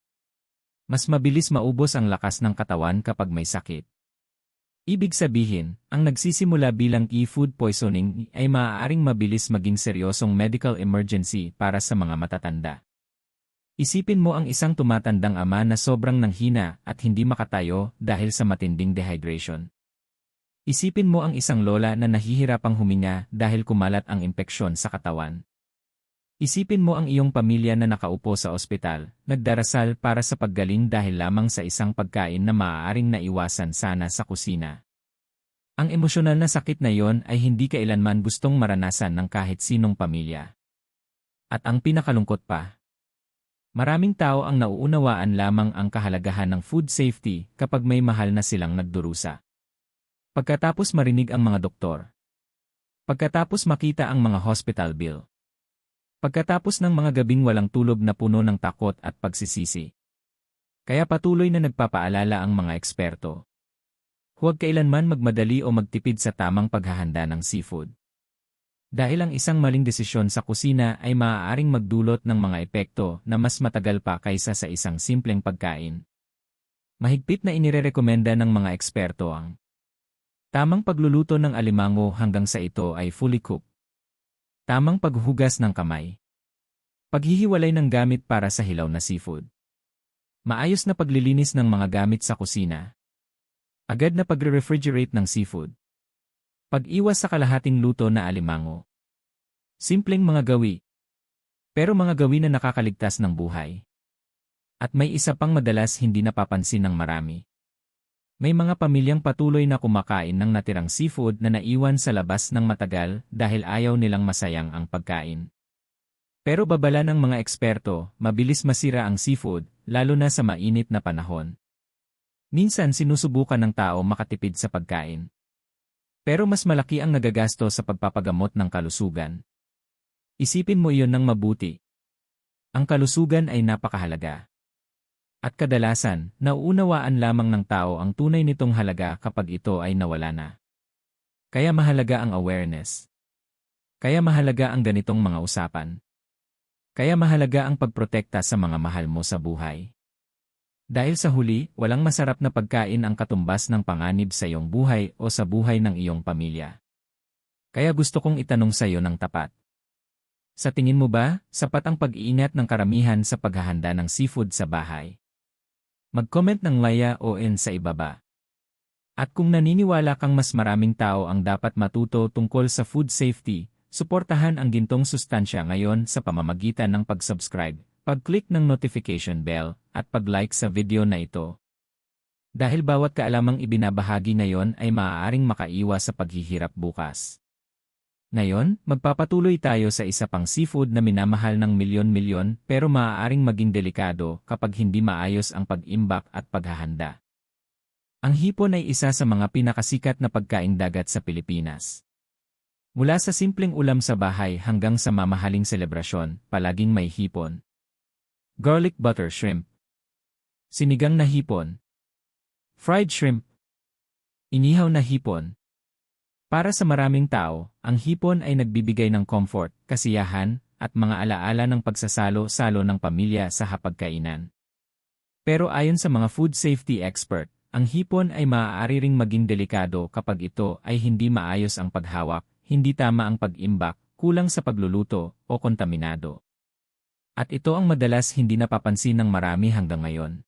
Mas mabilis maubos ang lakas ng katawan kapag may sakit. Ibig sabihin, ang nagsisimula bilang food poisoning ay maaaring mabilis maging seryosong medical emergency para sa mga matatanda. Isipin mo ang isang tumatandang ama na sobrang nanghina at hindi makatayo dahil sa matinding dehydration. Isipin mo ang isang lola na nahihirapang huminga dahil kumalat ang impeksyon sa katawan. Isipin mo ang iyong pamilya na nakaupo sa ospital, nagdarasal para sa paggaling dahil lamang sa isang pagkain na maaaring naiwasan sana sa kusina. Ang emosyonal na sakit na iyon ay hindi kailanman gustong maranasan ng kahit sinong pamilya. At ang pinakalungkot pa, maraming tao ang nauunawaan lamang ang kahalagahan ng food safety kapag may mahal na silang nagdurusa. Pagkatapos marinig ang mga doktor. Pagkatapos makita ang mga hospital bill. Pagkatapos ng mga gabing walang tulog na puno ng takot at pagsisisi. Kaya patuloy na nagpapaalala ang mga eksperto. Huwag kailanman magmadali o magtipid sa tamang paghahanda ng seafood. Dahil ang isang maling desisyon sa kusina ay maaaring magdulot ng mga epekto na mas matagal pa kaysa sa isang simpleng pagkain. Mahigpit na inirerekomenda ng mga eksperto ang tamang pagluluto ng alimango hanggang sa ito ay fully cooked. Tamang paghugas ng kamay. Paghihiwalay ng gamit para sa hilaw na seafood. Maayos na paglilinis ng mga gamit sa kusina. Agad na pagre-refrigerate ng seafood. Pag-iwas sa kalahating luto na alimango. Simpleng mga gawi. Pero mga gawi na nakakaligtas ng buhay. At may isa pang madalas hindi napapansin ng marami. May mga pamilyang patuloy na kumakain ng natirang seafood na naiwan sa labas ng matagal dahil ayaw nilang masayang ang pagkain. Pero babala ng mga eksperto, mabilis masira ang seafood, lalo na sa mainit na panahon. Minsan sinusubukan ng tao makatipid sa pagkain. Pero mas malaki ang nagagasto sa pagpapagamot ng kalusugan. Isipin mo iyon ng mabuti. Ang kalusugan ay napakahalaga. At kadalasan, nauunawaan lamang ng tao ang tunay nitong halaga kapag ito ay nawala na. Kaya mahalaga ang awareness. Kaya mahalaga ang ganitong mga usapan. Kaya mahalaga ang pagprotekta sa mga mahal mo sa buhay. Dahil sa huli, walang masarap na pagkain ang katumbas ng panganib sa iyong buhay o sa buhay ng iyong pamilya. Kaya gusto kong itanong sa iyo ng tapat. Sa tingin mo ba, sapat ang pag-iingat ng karamihan sa paghahanda ng seafood sa bahay? Mag-comment ng laya o in sa ibaba. At kung naniniwala kang mas maraming tao ang dapat matuto tungkol sa food safety, suportahan ang gintong sustansya ngayon sa pamamagitan ng pag-subscribe, pag-click ng notification bell, at pag-like sa video na ito. Dahil bawat kaalamang ibinabahagi ngayon ay maaaring makaiwas sa paghihirap bukas. Ngayon, magpapatuloy tayo sa isa pang seafood na minamahal ng milyon-milyon pero maaaring maging delikado kapag hindi maayos ang pag-imbak at paghahanda. Ang hipon ay isa sa mga pinakasikat na pagkaing dagat sa Pilipinas. Mula sa simpleng ulam sa bahay hanggang sa mamahaling selebrasyon, palaging may hipon. Garlic butter shrimp. Sinigang na hipon. Fried shrimp. Inihaw na hipon. Para sa maraming tao, ang hipon ay nagbibigay ng comfort, kasiyahan, at mga alaala ng pagsasalo-salo ng pamilya sa hapagkainan. Pero ayon sa mga food safety expert, ang hipon ay maaari ring maging delikado kapag ito ay hindi maayos ang paghawak, hindi tama ang pag-imbak, kulang sa pagluluto, o kontaminado. At ito ang madalas hindi napapansin ng marami hanggang ngayon.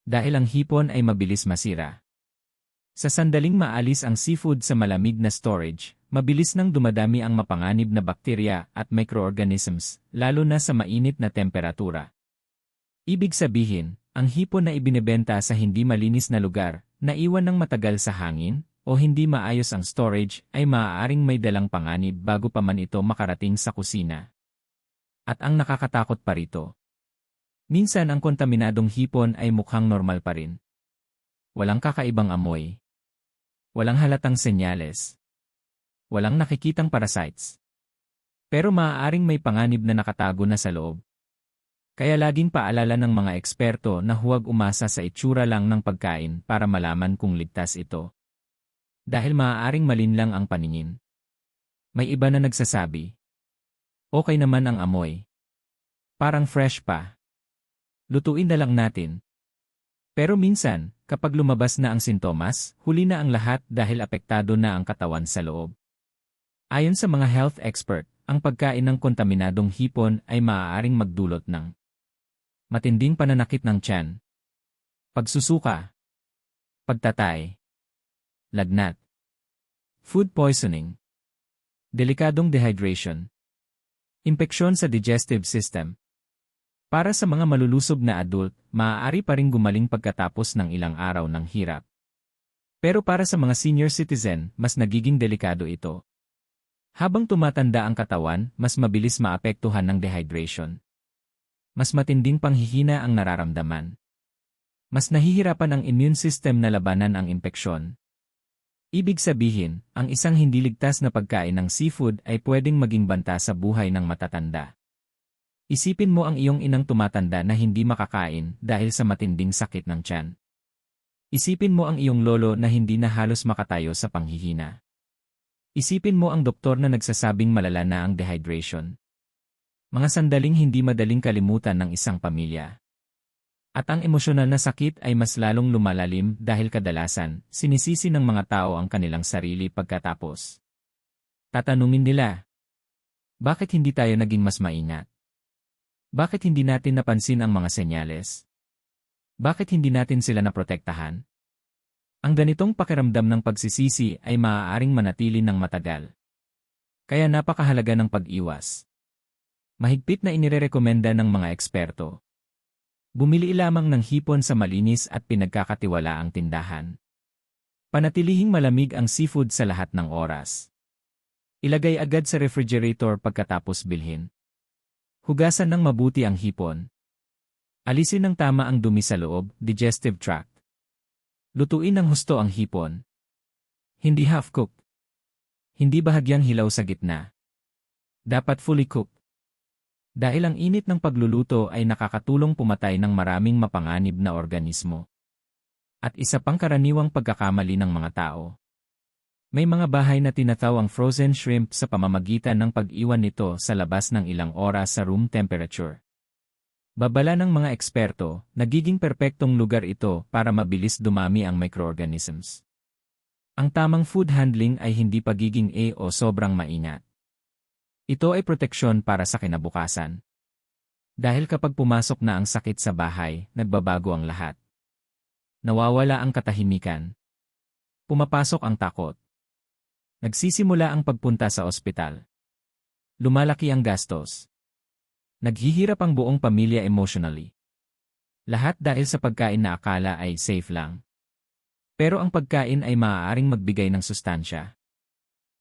Dahil ang hipon ay mabilis masira. Sa sandaling maalis ang seafood sa malamig na storage, mabilis nang dumadami ang mapanganib na bakterya at microorganisms, lalo na sa mainit na temperatura. Ibig sabihin, ang hipon na ibinebenta sa hindi malinis na lugar, naiwan ng matagal sa hangin, o hindi maayos ang storage, ay maaaring may dalang panganib bago pa man ito makarating sa kusina. At ang nakakatakot pa rito. Minsan ang kontaminadong hipon ay mukhang normal pa rin. Walang kakaibang amoy. Walang halatang senyales. Walang nakikitang parasites. Pero maaaring may panganib na nakatago na sa loob. Kaya laging paalala ng mga eksperto na huwag umasa sa itsura lang ng pagkain para malaman kung ligtas ito. Dahil maaaring malinlang ang paningin. May iba na nagsasabi, okay naman ang amoy. Parang fresh pa. Lutuin na lang natin. Pero minsan, kapag lumabas na ang sintomas, huli na ang lahat dahil apektado na ang katawan sa loob. Ayon sa mga health expert, ang pagkain ng kontaminadong hipon ay maaaring magdulot ng matinding pananakit ng tiyan, pagsusuka, pagtatay, lagnat, food poisoning, delikadong dehydration, impeksyon sa digestive system. Para sa mga malulusob na adult, maaari pa ring gumaling pagkatapos ng ilang araw ng hirap. Pero para sa mga senior citizen, mas nagiging delikado ito. Habang tumatanda ang katawan, mas mabilis maapektuhan ng dehydration. Mas matinding panghihina ang nararamdaman. Mas nahihirapan ang immune system na labanan ang impeksyon. Ibig sabihin, ang isang hindi ligtas na pagkain ng seafood ay pwedeng maging banta sa buhay ng matatanda. Isipin mo ang iyong inang tumatanda na hindi makakain dahil sa matinding sakit ng tiyan. Isipin mo ang iyong lolo na hindi na halos makatayo sa panghihina. Isipin mo ang doktor na nagsasabing malala na ang dehydration. Mga sandaling hindi madaling kalimutan ng isang pamilya. At ang emosyonal na sakit ay mas lalong lumalalim dahil kadalasan, sinisisi ng mga tao ang kanilang sarili pagkatapos. Tatanungin nila, bakit hindi tayo naging mas maingat? Bakit hindi natin napansin ang mga senyales? Bakit hindi natin sila naprotektahan? Ang ganitong pakiramdam ng pagsisisi ay maaaring manatili ng matagal. Kaya napakahalaga ng pag-iwas. Mahigpit na inirerekomenda ng mga eksperto. Bumili lamang ng hipon sa malinis at pinagkakatiwalaang tindahan. Panatilihing malamig ang seafood sa lahat ng oras. Ilagay agad sa refrigerator pagkatapos bilhin. Hugasan ng mabuti ang hipon. Alisin ng tama ang dumi sa loob, digestive tract. Lutuin ng husto ang hipon. Hindi half-cooked. Hindi bahagyang hilaw sa gitna. Dapat fully cooked. Dahil ang init ng pagluluto ay nakakatulong pumatay ng maraming mapanganib na organismo. At isa pang karaniwang pagkakamali ng mga tao. May mga bahay na tinatawag frozen shrimp sa pamamagitan ng pag-iwan nito sa labas ng ilang oras sa room temperature. Babala ng mga eksperto, nagiging perpektong lugar ito para mabilis dumami ang microorganisms. Ang tamang food handling ay hindi pagiging o sobrang maingat. Ito ay proteksyon para sa kinabukasan. Dahil kapag pumasok na ang sakit sa bahay, nagbabago ang lahat. Nawawala ang katahimikan. Pumapasok ang takot. Nagsisimula ang pagpunta sa ospital. Lumalaki ang gastos. Naghihirap ang buong pamilya emotionally. Lahat dahil sa pagkain na akala ay safe lang. Pero ang pagkain ay maaaring magbigay ng sustansya.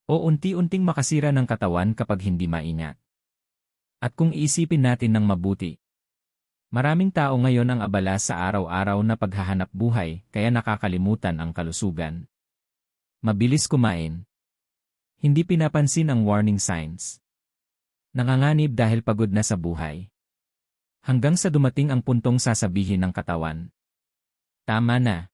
O unti-unting makasira ng katawan kapag hindi maingat. At kung iisipin natin ng mabuti, maraming tao ngayon ang abala sa araw-araw na paghahanap buhay kaya nakakalimutan ang kalusugan. Mabilis kumain. Hindi pinapansin ang warning signs. Nanganganib dahil pagod na sa buhay. Hanggang sa dumating ang puntong sasabihin ng katawan, tama na.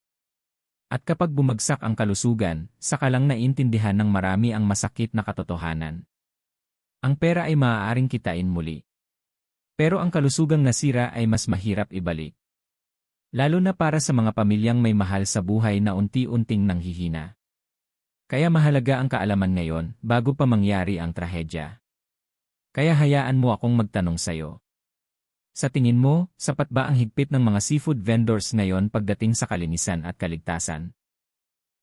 At kapag bumagsak ang kalusugan, saka lang naintindihan ng marami ang masakit na katotohanan. Ang pera ay maaaring kitain muli. Pero ang kalusugang nasira ay mas mahirap ibalik. Lalo na para sa mga pamilyang may mahal sa buhay na unti-unting nanghihina. Kaya mahalaga ang kaalaman ngayon bago pa mangyari ang trahedya. Kaya hayaan mo akong magtanong sa'yo. Sa tingin mo, sapat ba ang higpit ng mga seafood vendors ngayon pagdating sa kalinisan at kaligtasan?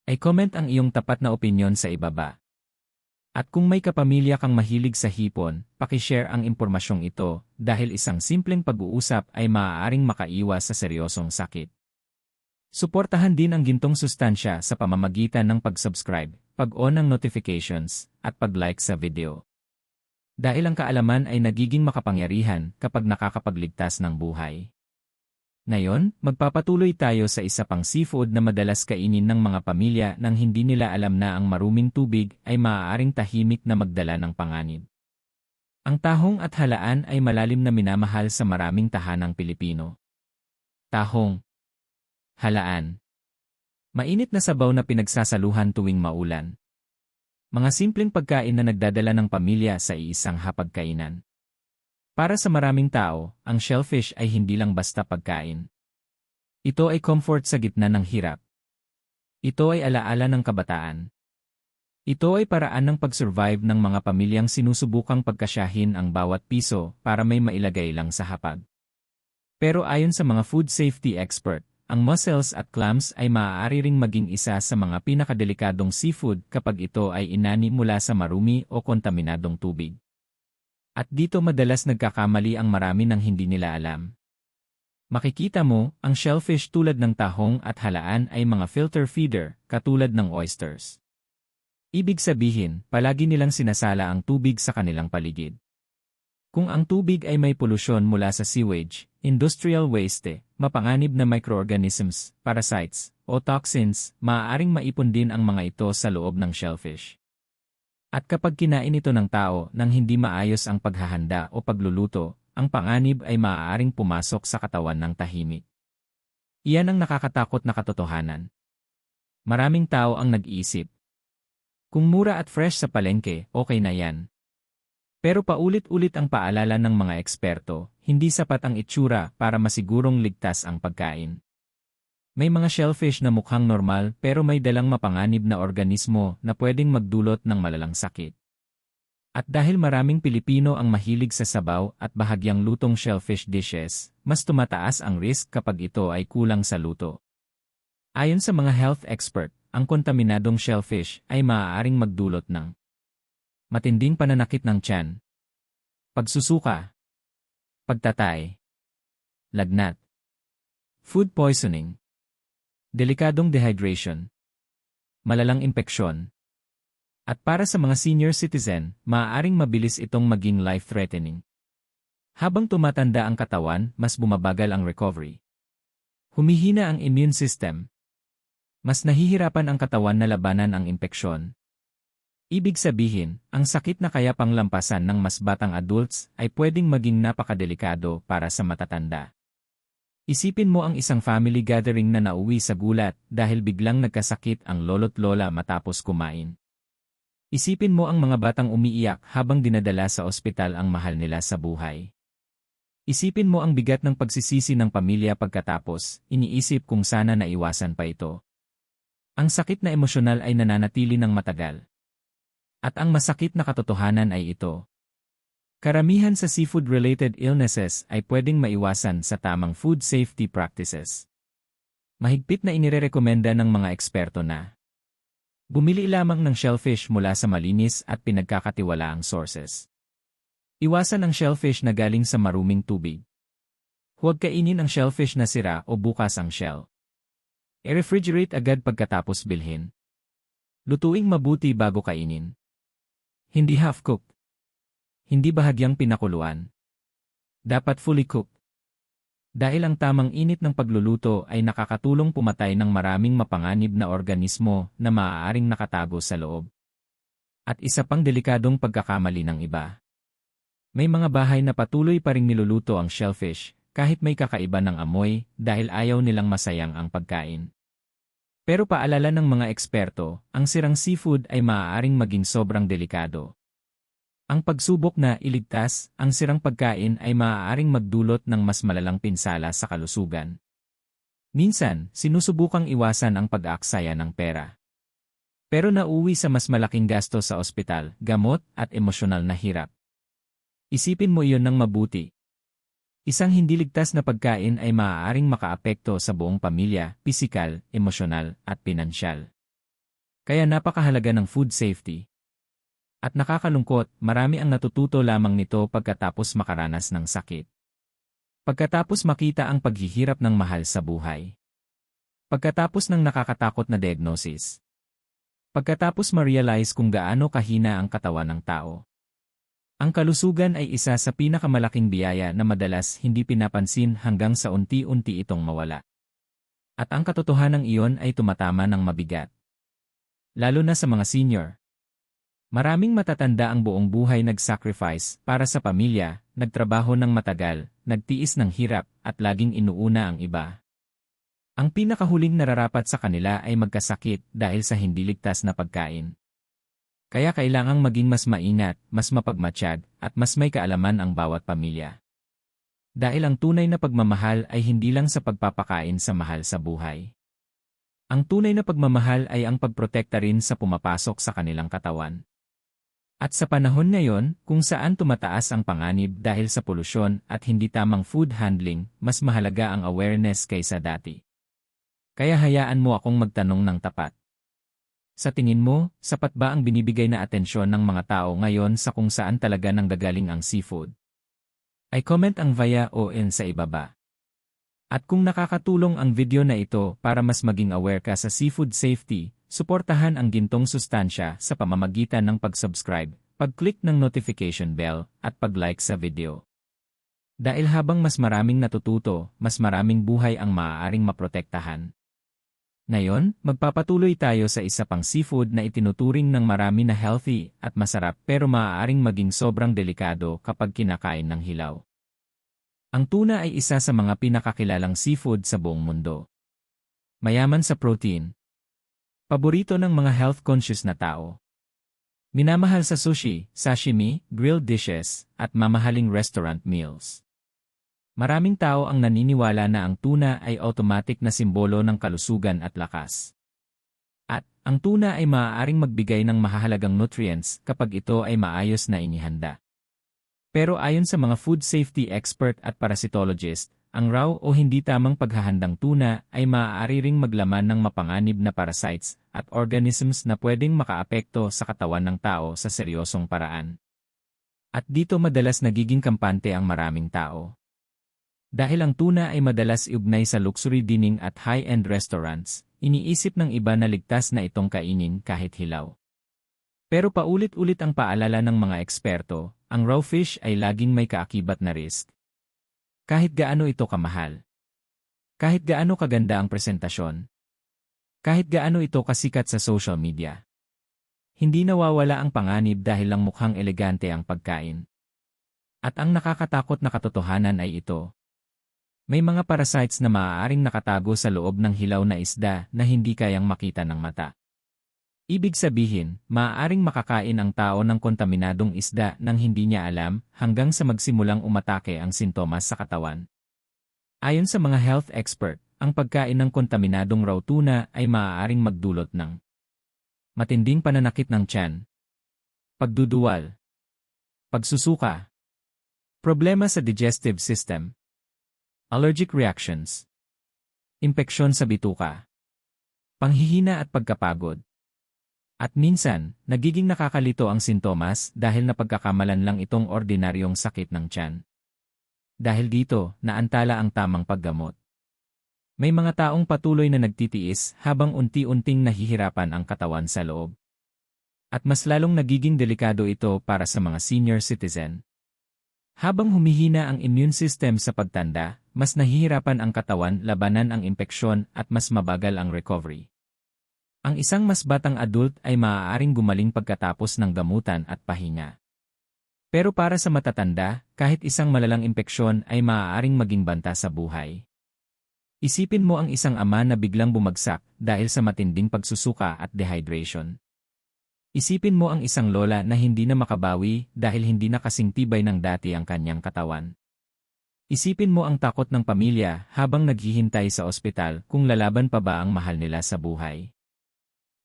Ay comment ang iyong tapat na opinyon sa ibaba. At kung may kapamilya kang mahilig sa hipon, pakishare ang impormasyong ito dahil isang simpleng pag-uusap ay maaaring makaiwas sa seryosong sakit. Suportahan din ang gintong sustansya sa pamamagitan ng pag-subscribe, pag-on ng notifications, at pag-like sa video. Dahil ang kaalaman ay nagiging makapangyarihan kapag nakakapagligtas ng buhay. Ngayon, magpapatuloy tayo sa isa pang seafood na madalas kainin ng mga pamilya nang hindi nila alam na ang maruming tubig ay maaaring tahimik na magdala ng panganib. Ang tahong at halaan ay malalim na minamahal sa maraming tahanang Pilipino. Tahong. Halaan. Mainit na sabaw na pinagsasaluhan tuwing maulan. Mga simpleng pagkain na nagdadala ng pamilya sa iisang hapagkainan. Para sa maraming tao, ang shellfish ay hindi lang basta pagkain. Ito ay comfort sa gitna ng hirap. Ito ay alaala ng kabataan. Ito ay paraan ng pag-survive ng mga pamilyang sinusubukang pagkasyahin ang bawat piso para may mailagay lang sa hapag. Pero ayon sa mga food safety expert, ang mussels at clams ay maaari ring maging isa sa mga pinakadelikadong seafood kapag ito ay inani mula sa marumi o kontaminadong tubig. At dito madalas nagkakamali ang marami nang hindi nila alam. Makikita mo, ang shellfish tulad ng tahong at halaan ay mga filter feeder, katulad ng oysters. Ibig sabihin, palagi nilang sinasala ang tubig sa kanilang paligid. Kung ang tubig ay may polusyon mula sa sewage, industrial waste, mapanganib na microorganisms, parasites, o toxins, maaaring maipon din ang mga ito sa loob ng shellfish. At kapag kinain ito ng tao nang hindi maayos ang paghahanda o pagluluto, ang panganib ay maaaring pumasok sa katawan ng tahimik. Iyan ang nakakatakot na katotohanan. Maraming tao ang nag-iisip. Kung mura at fresh sa palengke, okay na yan. Pero paulit-ulit ang paalala ng mga eksperto, hindi sapat ang itsura para masigurong ligtas ang pagkain. May mga shellfish na mukhang normal pero may dalang mapanganib na organismo na pwedeng magdulot ng malalang sakit. At dahil maraming Pilipino ang mahilig sa sabaw at bahagyang lutong shellfish dishes, mas tumataas ang risk kapag ito ay kulang sa luto. Ayon sa mga health expert, ang kontaminadong shellfish ay maaaring magdulot ng matinding pananakit ng tiyan, pagsusuka, pagtatay, lagnat, food poisoning, delikadong dehydration, malalang impeksyon, at para sa mga senior citizen, maaaring mabilis itong maging life-threatening. Habang tumatanda ang katawan, mas bumabagal ang recovery. Humihina ang immune system. Mas nahihirapan ang katawan na labanan ang impeksyon. Ibig sabihin, ang sakit na kaya panglampasan ng mas batang adults ay pwedeng maging napakadelikado para sa matatanda. Isipin mo ang isang family gathering na nauwi sa gulat dahil biglang nagkasakit ang lolo't lola matapos kumain. Isipin mo ang mga batang umiiyak habang dinadala sa ospital ang mahal nila sa buhay. Isipin mo ang bigat ng pagsisisi ng pamilya pagkatapos, iniisip kung sana naiwasan pa ito. Ang sakit na emosyonal ay nananatili ng matagal. At ang masakit na katotohanan ay ito. Karamihan sa seafood-related illnesses ay pwedeng maiwasan sa tamang food safety practices. Mahigpit na inirerekomenda ng mga eksperto na bumili lamang ng shellfish mula sa malinis at pinagkakatiwalaang sources. Iwasan ang shellfish na galing sa maruming tubig. Huwag kainin ang shellfish na sira o bukas ang shell. I-refrigerate agad pagkatapos bilhin. Lutuing mabuti bago kainin. Hindi half-cooked. Hindi bahagyang pinakuluan. Dapat fully cooked. Dahil ang tamang init ng pagluluto ay nakakatulong pumatay ng maraming mapanganib na organismo na maaaring nakatago sa loob. At isa pang delikadong pagkakamali ng iba. May mga bahay na patuloy pa ring niluluto ang shellfish kahit may kakaiba ng amoy dahil ayaw nilang masayang ang pagkain. Pero paalala ng mga eksperto, ang sirang seafood ay maaaring maging sobrang delikado. Ang pagsubok na iligtas ang sirang pagkain ay maaaring magdulot ng mas malalang pinsala sa kalusugan. Minsan, sinusubukang iwasan ang pag-aaksaya ng pera. Pero nauwi sa mas malaking gasto sa ospital, gamot, at emosyonal na hirap. Isipin mo iyon ng mabuti. Isang hindi ligtas na pagkain ay maaaring makaapekto sa buong pamilya, pisikal, emosyonal, at pinansyal. Kaya napakahalaga ng food safety. At nakakalungkot, marami ang natututo lamang nito pagkatapos makaranas ng sakit. Pagkatapos makita ang paghihirap ng mahal sa buhay. Pagkatapos ng nakakatakot na diagnosis. Pagkatapos ma-realize kung gaano kahina ang katawan ng tao. Ang kalusugan ay isa sa pinakamalaking biyaya na madalas hindi pinapansin hanggang sa unti-unti itong mawala. At ang katotohanang iyon ay tumatama ng mabigat. Lalo na sa mga senior. Maraming matatanda ang buong buhay nag-sacrifice para sa pamilya, nagtrabaho ng matagal, nagtiis ng hirap, at laging inuuna ang iba. Ang pinakahuling nararapat sa kanila ay magkasakit dahil sa hindi ligtas na pagkain. Kaya kailangang maging mas maingat, mas mapagmatsyag, at mas may kaalaman ang bawat pamilya. Dahil ang tunay na pagmamahal ay hindi lang sa pagpapakain sa mahal sa buhay. Ang tunay na pagmamahal ay ang pagprotekta rin sa pumapasok sa kanilang katawan. At sa panahon ngayon, kung saan tumataas ang panganib dahil sa polusyon at hindi tamang food handling, mas mahalaga ang awareness kaysa dati. Kaya hayaan mo akong magtanong ng tapat. Sa tingin mo, sapat ba ang binibigay na atensyon ng mga tao ngayon sa kung saan talaga nanggagaling ang seafood? Ay comment ang via o in sa ibaba. At kung nakakatulong ang video na ito para mas maging aware ka sa seafood safety, suportahan ang gintong sustansya sa pamamagitan ng pag-subscribe, pag-click ng notification bell, at pag-like sa video. Dahil habang mas maraming natututo, mas maraming buhay ang maaaring maprotektahan. Ngayon, magpapatuloy tayo sa isa pang seafood na itinuturing ng marami na healthy at masarap pero maaaring maging sobrang delikado kapag kinakain ng hilaw. Ang tuna ay isa sa mga pinakakilalang seafood sa buong mundo. Mayaman sa protein. Paborito ng mga health-conscious na tao. Minamahal sa sushi, sashimi, grilled dishes, at mamahaling restaurant meals. Maraming tao ang naniniwala na ang tuna ay automatic na simbolo ng kalusugan at lakas. At, ang tuna ay maaaring magbigay ng mahahalagang nutrients kapag ito ay maayos na inihanda. Pero ayon sa mga food safety expert at parasitologist, ang raw o hindi tamang paghahandang tuna ay maaari ring maglaman ng mapanganib na parasites at organisms na pwedeng makaapekto sa katawan ng tao sa seryosong paraan. At dito madalas nagiging kampante ang maraming tao. Dahil ang tuna ay madalas iugnay sa luxury dining at high-end restaurants, iniisip ng iba na ligtas na itong kainin kahit hilaw. Pero paulit-ulit ang paalala ng mga eksperto, ang raw fish ay laging may kaakibat na risk. Kahit gaano ito kamahal. Kahit gaano kaganda ang presentasyon. Kahit gaano ito kasikat sa social media. Hindi nawawala ang panganib dahil lang mukhang elegante ang pagkain. At ang nakakatakot na katotohanan ay ito. May mga parasites na maaaring nakatago sa loob ng hilaw na isda na hindi kayang makita ng mata. Ibig sabihin, maaaring makakain ang tao ng kontaminadong isda nang hindi niya alam hanggang sa magsimulang umatake ang sintomas sa katawan. Ayon sa mga health expert, ang pagkain ng kontaminadong raw tuna ay maaaring magdulot ng matinding pananakit ng tiyan, pagduduwal, pagsusuka, problema sa digestive system, allergic reactions, impeksyon sa bituka, panghihina at pagkapagod. At minsan, nagiging nakakalito ang sintomas dahil napagkakamalan lang itong ordinaryong sakit ng tiyan. Dahil dito, naantala ang tamang paggamot. May mga taong patuloy na nagtitiis habang unti-unting nahihirapan ang katawan sa loob. At mas lalong nagiging delikado ito para sa mga senior citizen. Habang humihina ang immune system sa pagtanda, mas nahihirapan ang katawan labanan ang impeksyon at mas mabagal ang recovery. Ang isang mas batang adult ay maaaring gumaling pagkatapos ng gamutan at pahinga. Pero para sa matatanda, kahit isang malalang impeksyon ay maaaring maging banta sa buhay. Isipin mo ang isang ama na biglang bumagsak dahil sa matinding pagsusuka at dehydration. Isipin mo ang isang lola na hindi na makabawi dahil hindi na kasing tibay ng dati ang kanyang katawan. Isipin mo ang takot ng pamilya habang naghihintay sa ospital kung lalaban pa ba ang mahal nila sa buhay.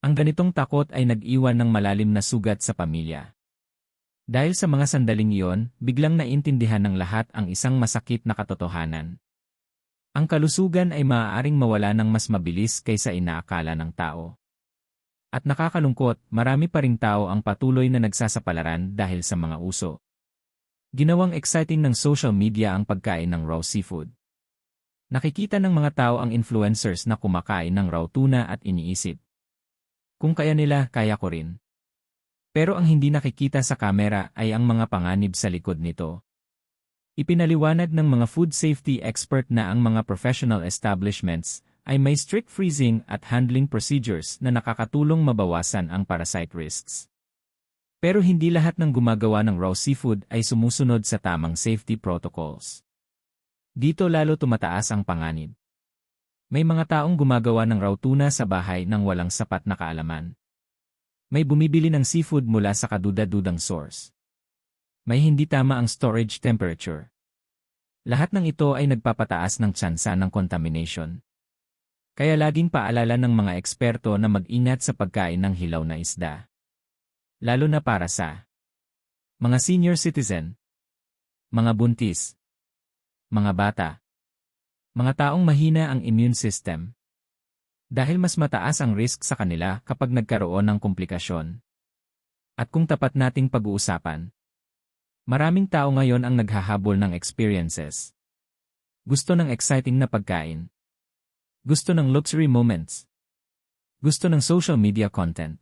Ang ganitong takot ay nag-iwan ng malalim na sugat sa pamilya. Dahil sa mga sandaling iyon, biglang naintindihan ng lahat ang isang masakit na katotohanan. Ang kalusugan ay maaaring mawala ng mas mabilis kaysa inaakala ng tao. At nakakalungkot, marami pa ring tao ang patuloy na nagsasapalaran dahil sa mga uso. Ginawang exciting ng social media ang pagkain ng raw seafood. Nakikita ng mga tao ang influencers na kumakain ng raw tuna at iniisip, kung kaya nila, kaya ko rin. Pero ang hindi nakikita sa kamera ay ang mga panganib sa likod nito. Ipinaliwanag ng mga food safety expert na ang mga professional establishments ay may strict freezing at handling procedures na nakakatulong mabawasan ang parasite risks. Pero hindi lahat ng gumagawa ng raw seafood ay sumusunod sa tamang safety protocols. Dito lalo tumataas ang panganib. May mga taong gumagawa ng raw tuna sa bahay nang walang sapat na kaalaman. May bumibili ng seafood mula sa kaduda-dudang source. May hindi tama ang storage temperature. Lahat ng ito ay nagpapataas ng tsansa ng contamination. Kaya laging paalala ng mga eksperto na mag-ingat sa pagkain ng hilaw na isda. Lalo na para sa mga senior citizen, mga buntis, mga bata, mga taong mahina ang immune system. Dahil mas mataas ang risk sa kanila kapag nagkaroon ng komplikasyon. At kung tapat nating pag-uusapan, maraming tao ngayon ang naghahabol ng experiences. Gusto ng exciting na pagkain. Gusto ng luxury moments. Gusto ng social media content.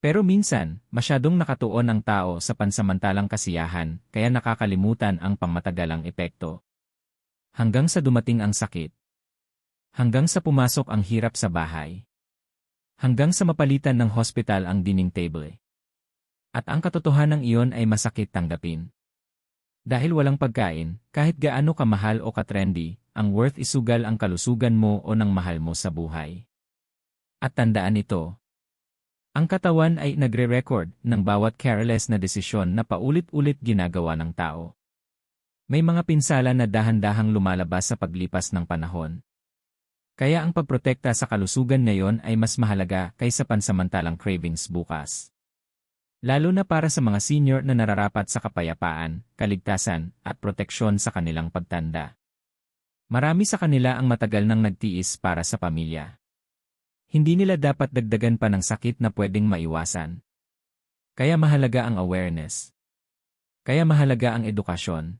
Pero minsan, masyadong nakatuon ang tao sa pansamantalang kasiyahan kaya nakakalimutan ang pangmatagalang epekto. Hanggang sa dumating ang sakit. Hanggang sa pumasok ang hirap sa bahay. Hanggang sa mapalitan ng hospital ang dining table. At ang katotohanan iyon ay masakit tanggapin. Dahil walang pagkain, kahit gaano kamahal o katrendy, ang worth isugal ang kalusugan mo o ng mahal mo sa buhay. At tandaan ito. Ang katawan ay nagre-record ng bawat careless na desisyon na paulit-ulit ginagawa ng tao. May mga pinsala na dahan-dahang lumalabas sa paglipas ng panahon. Kaya ang pagprotekta sa kalusugan ngayon ay mas mahalaga kaysa pansamantalang cravings bukas. Lalo na para sa mga senior na nararapat sa kapayapaan, kaligtasan, at proteksyon sa kanilang pagtanda. Marami sa kanila ang matagal nang nagtiis para sa pamilya. Hindi nila dapat dagdagan pa ng sakit na pwedeng maiwasan. Kaya mahalaga ang awareness. Kaya mahalaga ang edukasyon.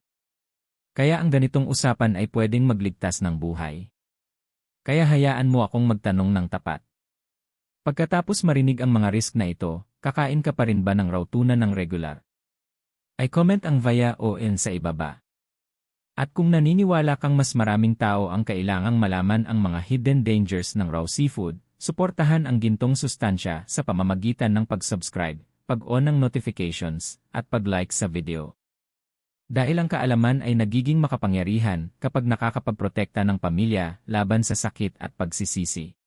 Kaya ang ganitong usapan ay pwedeng magligtas ng buhay. Kaya hayaan mo akong magtanong ng tapat. Pagkatapos marinig ang mga risk na ito, kakain ka pa rin ba ng raw tuna ng regular? Ay comment ang via o in sa ibaba. At kung naniniwala kang mas maraming tao ang kailangang malaman ang mga hidden dangers ng raw seafood, suportahan ang gintong sustansya sa pamamagitan ng pag-subscribe, pag-on ng notifications, at pag-like sa video. Dahil ang kaalaman ay nagiging makapangyarihan kapag nakakapagprotekta ng pamilya laban sa sakit at pagsisisi.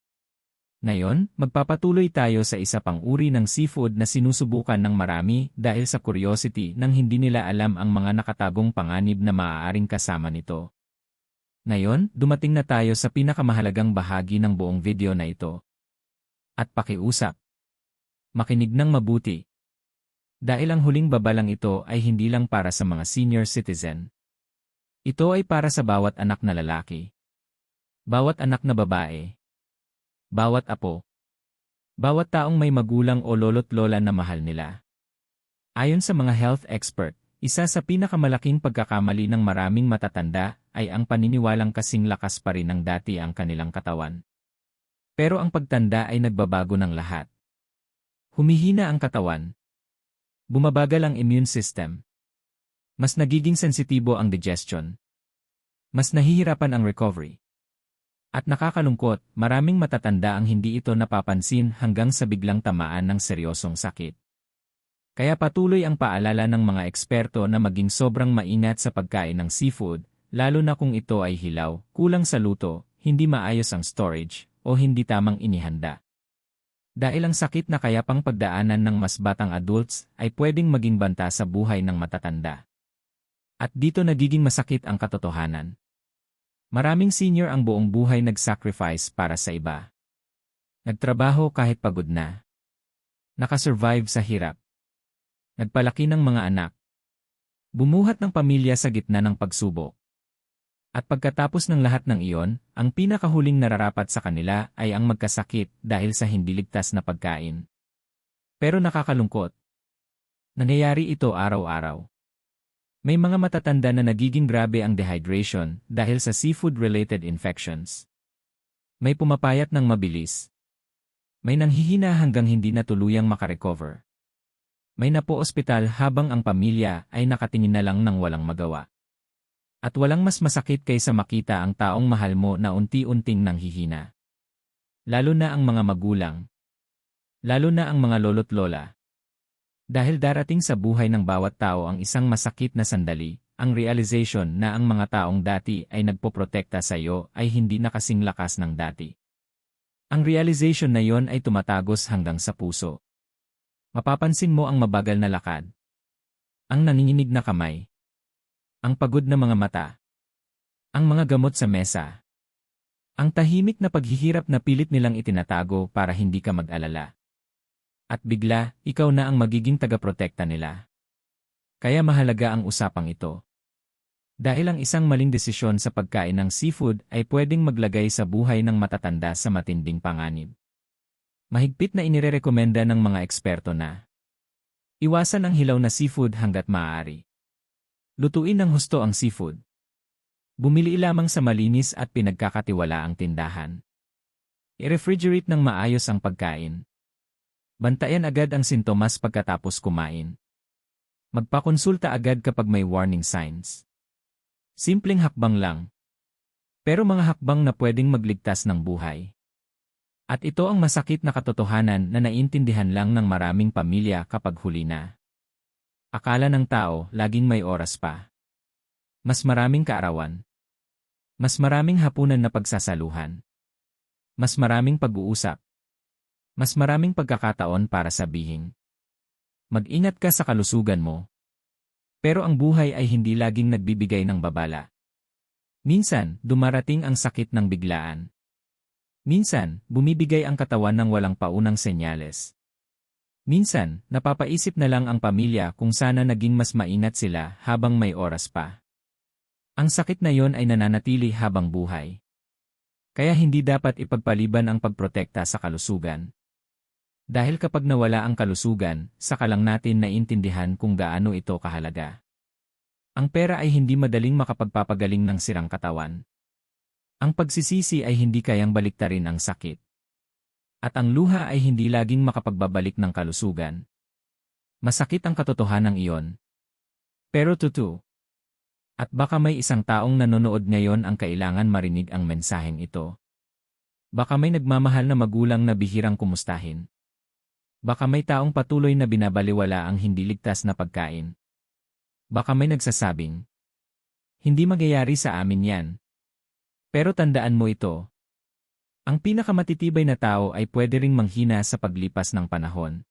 Ngayon, magpapatuloy tayo sa isa pang uri ng seafood na sinusubukan ng marami dahil sa curiosity nang hindi nila alam ang mga nakatagong panganib na maaaring kasama nito. Ngayon, dumating na tayo sa pinakamahalagang bahagi ng buong video na ito. At pakiusap. Makinig ng mabuti. Dahil ang huling babalang ito ay hindi lang para sa mga senior citizen. Ito ay para sa bawat anak na lalaki. Bawat anak na babae. Bawat apo. Bawat taong may magulang o lolo't lola na mahal nila. Ayon sa mga health expert, isa sa pinakamalaking pagkakamali ng maraming matatanda ay ang paniniwalang kasing lakas pa rin ng dati ang kanilang katawan. Pero ang pagtanda ay nagbabago ng lahat. Humihina ang katawan. Bumabagal ang immune system. Mas nagiging sensitibo ang digestion. Mas nahihirapan ang recovery. At nakakalungkot, maraming matatanda ang hindi ito napapansin hanggang sa biglang tamaan ng seryosong sakit. Kaya patuloy ang paalala ng mga eksperto na maging sobrang maingat sa pagkain ng seafood, lalo na kung ito ay hilaw, kulang sa luto, hindi maayos ang storage, o hindi tamang inihanda. Dahil ang sakit na kaya pang pagdaanan ng mas batang adults ay pwedeng maging banta sa buhay ng matatanda. At dito nagiging masakit ang katotohanan. Maraming senior ang buong buhay nag-sacrifice para sa iba. Nagtrabaho kahit pagod na. Nakasurvive sa hirap. Nagpalaki ng mga anak. Bumuhat ng pamilya sa gitna ng pagsubok. At pagkatapos ng lahat ng iyon, ang pinakahuling nararapat sa kanila ay ang magkasakit dahil sa hindi ligtas na pagkain. Pero nakakalungkot. Nangyayari ito araw-araw. May mga matatanda na nagiging grabe ang dehydration dahil sa seafood-related infections. May pumapayat ng mabilis. May nanghihina hanggang hindi na tuluyang makarecover. May napo-ospital habang ang pamilya ay nakatingin na lang ng walang magawa. At walang mas masakit kaysa makita ang taong mahal mo na unti-unting nanghihina. Lalo na ang mga magulang. Lalo na ang mga lolo't lola. Dahil darating sa buhay ng bawat tao ang isang masakit na sandali, ang realization na ang mga taong dati ay nagpoprotekta sa iyo ay hindi na kasing lakas ng dati. Ang realization na yon ay tumatagos hanggang sa puso. Mapapansin mo ang mabagal na lakad. Ang nanginginig na kamay. Ang pagod na mga mata. Ang mga gamot sa mesa. Ang tahimik na paghihirap na pilit nilang itinatago para hindi ka mag-alala. At bigla, ikaw na ang magiging tagaprotekta nila. Kaya mahalaga ang usapang ito. Dahil ang isang maling desisyon sa pagkain ng seafood ay pwedeng maglagay sa buhay ng matatanda sa matinding panganib. Mahigpit na inirerekomenda ng mga eksperto na iwasan ang hilaw na seafood hanggat maaari. Lutuin ng husto ang seafood. Bumili lamang sa malinis at pinagkakatiwalaang tindahan. I-refrigerate ng maayos ang pagkain. Bantayan agad ang sintomas pagkatapos kumain. Magpakonsulta agad kapag may warning signs. Simpleng hakbang lang. Pero mga hakbang na pwedeng magligtas ng buhay. At ito ang masakit na katotohanan na naiintindihan lang ng maraming pamilya kapag huli na. Akala ng tao, laging may oras pa. Mas maraming kaarawan. Mas maraming hapunan na pagsasaluhan. Mas maraming pag-uusap. Mas maraming pagkakataon para sabihin. Mag-ingat ka sa kalusugan mo. Pero ang buhay ay hindi laging nagbibigay ng babala. Minsan, dumarating ang sakit ng biglaan. Minsan, bumibigay ang katawan ng walang paunang senyales. Minsan, napapaisip na lang ang pamilya kung sana naging mas maingat sila habang may oras pa. Ang sakit na yon ay nananatili habang buhay. Kaya hindi dapat ipagpaliban ang pagprotekta sa kalusugan. Dahil kapag nawala ang kalusugan, saka lang natin naiintindihan kung gaano ito kahalaga. Ang pera ay hindi madaling makapagpapagaling ng sirang katawan. Ang pagsisisi ay hindi kayang baliktarin ang sakit. At ang luha ay hindi laging makapagbabalik ng kalusugan. Masakit ang katotohanan iyon. Pero totoo. At baka may isang taong nanonood ngayon ang kailangan marinig ang mensaheng ito. Baka may nagmamahal na magulang na bihirang kumustahin. Baka may taong patuloy na binabaliwala ang hindi ligtas na pagkain. Baka may nagsasabing, hindi magyayari sa amin yan. Pero tandaan mo ito. Ang pinakamatitibay na tao ay pwede ring manghina sa paglipas ng panahon.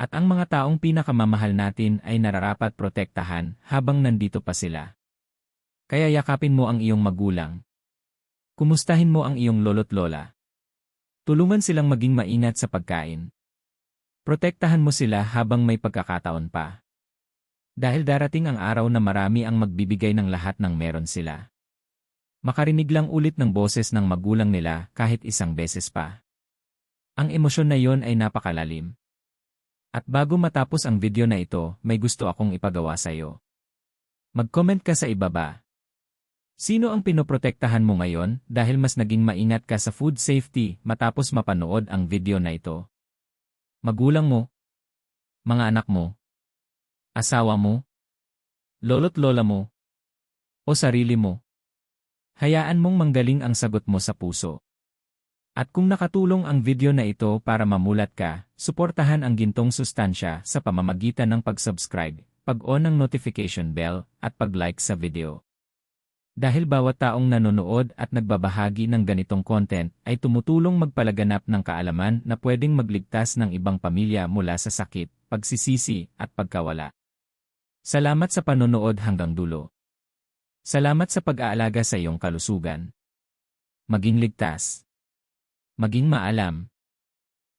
At ang mga taong pinakamamahal natin ay nararapat protektahan habang nandito pa sila. Kaya yakapin mo ang iyong magulang. Kumustahin mo ang iyong lolo't lola. Tulungan silang maging maingat sa pagkain. Protektahan mo sila habang may pagkakataon pa. Dahil darating ang araw na marami ang magbibigay ng lahat ng meron sila. Makarinig lang ulit ng boses ng magulang nila kahit isang beses pa. Ang emosyon na yon ay napakalalim. At bago matapos ang video na ito, may gusto akong ipagawa sa iyo. Mag-comment ka sa ibaba. Sino ang pinoprotektahan mo ngayon dahil mas naging maingat ka sa food safety matapos mapanood ang video na ito? Magulang mo? Mga anak mo? Asawa mo? Lolo't lola mo? O sarili mo? Hayaan mong manggaling ang sagot mo sa puso. At kung nakatulong ang video na ito para mamulat ka, suportahan ang Gintong Sustansya sa pamamagitan ng pag-subscribe, pag-on ng notification bell, at pag-like sa video. Dahil bawat taong nanonood at nagbabahagi ng ganitong content ay tumutulong magpalaganap ng kaalaman na pwedeng magligtas ng ibang pamilya mula sa sakit, pagsisisi, at pagkawala. Salamat sa panonood hanggang dulo. Salamat sa pag-aalaga sa iyong kalusugan. Maging ligtas. Maging maalam.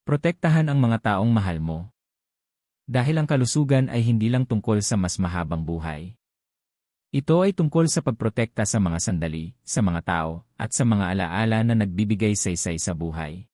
Protektahan ang mga taong mahal mo. Dahil ang kalusugan ay hindi lang tungkol sa mas mahabang buhay. Ito ay tungkol sa pagprotekta sa mga sandali, sa mga tao, at sa mga alaala na nagbibigay saysay sa buhay.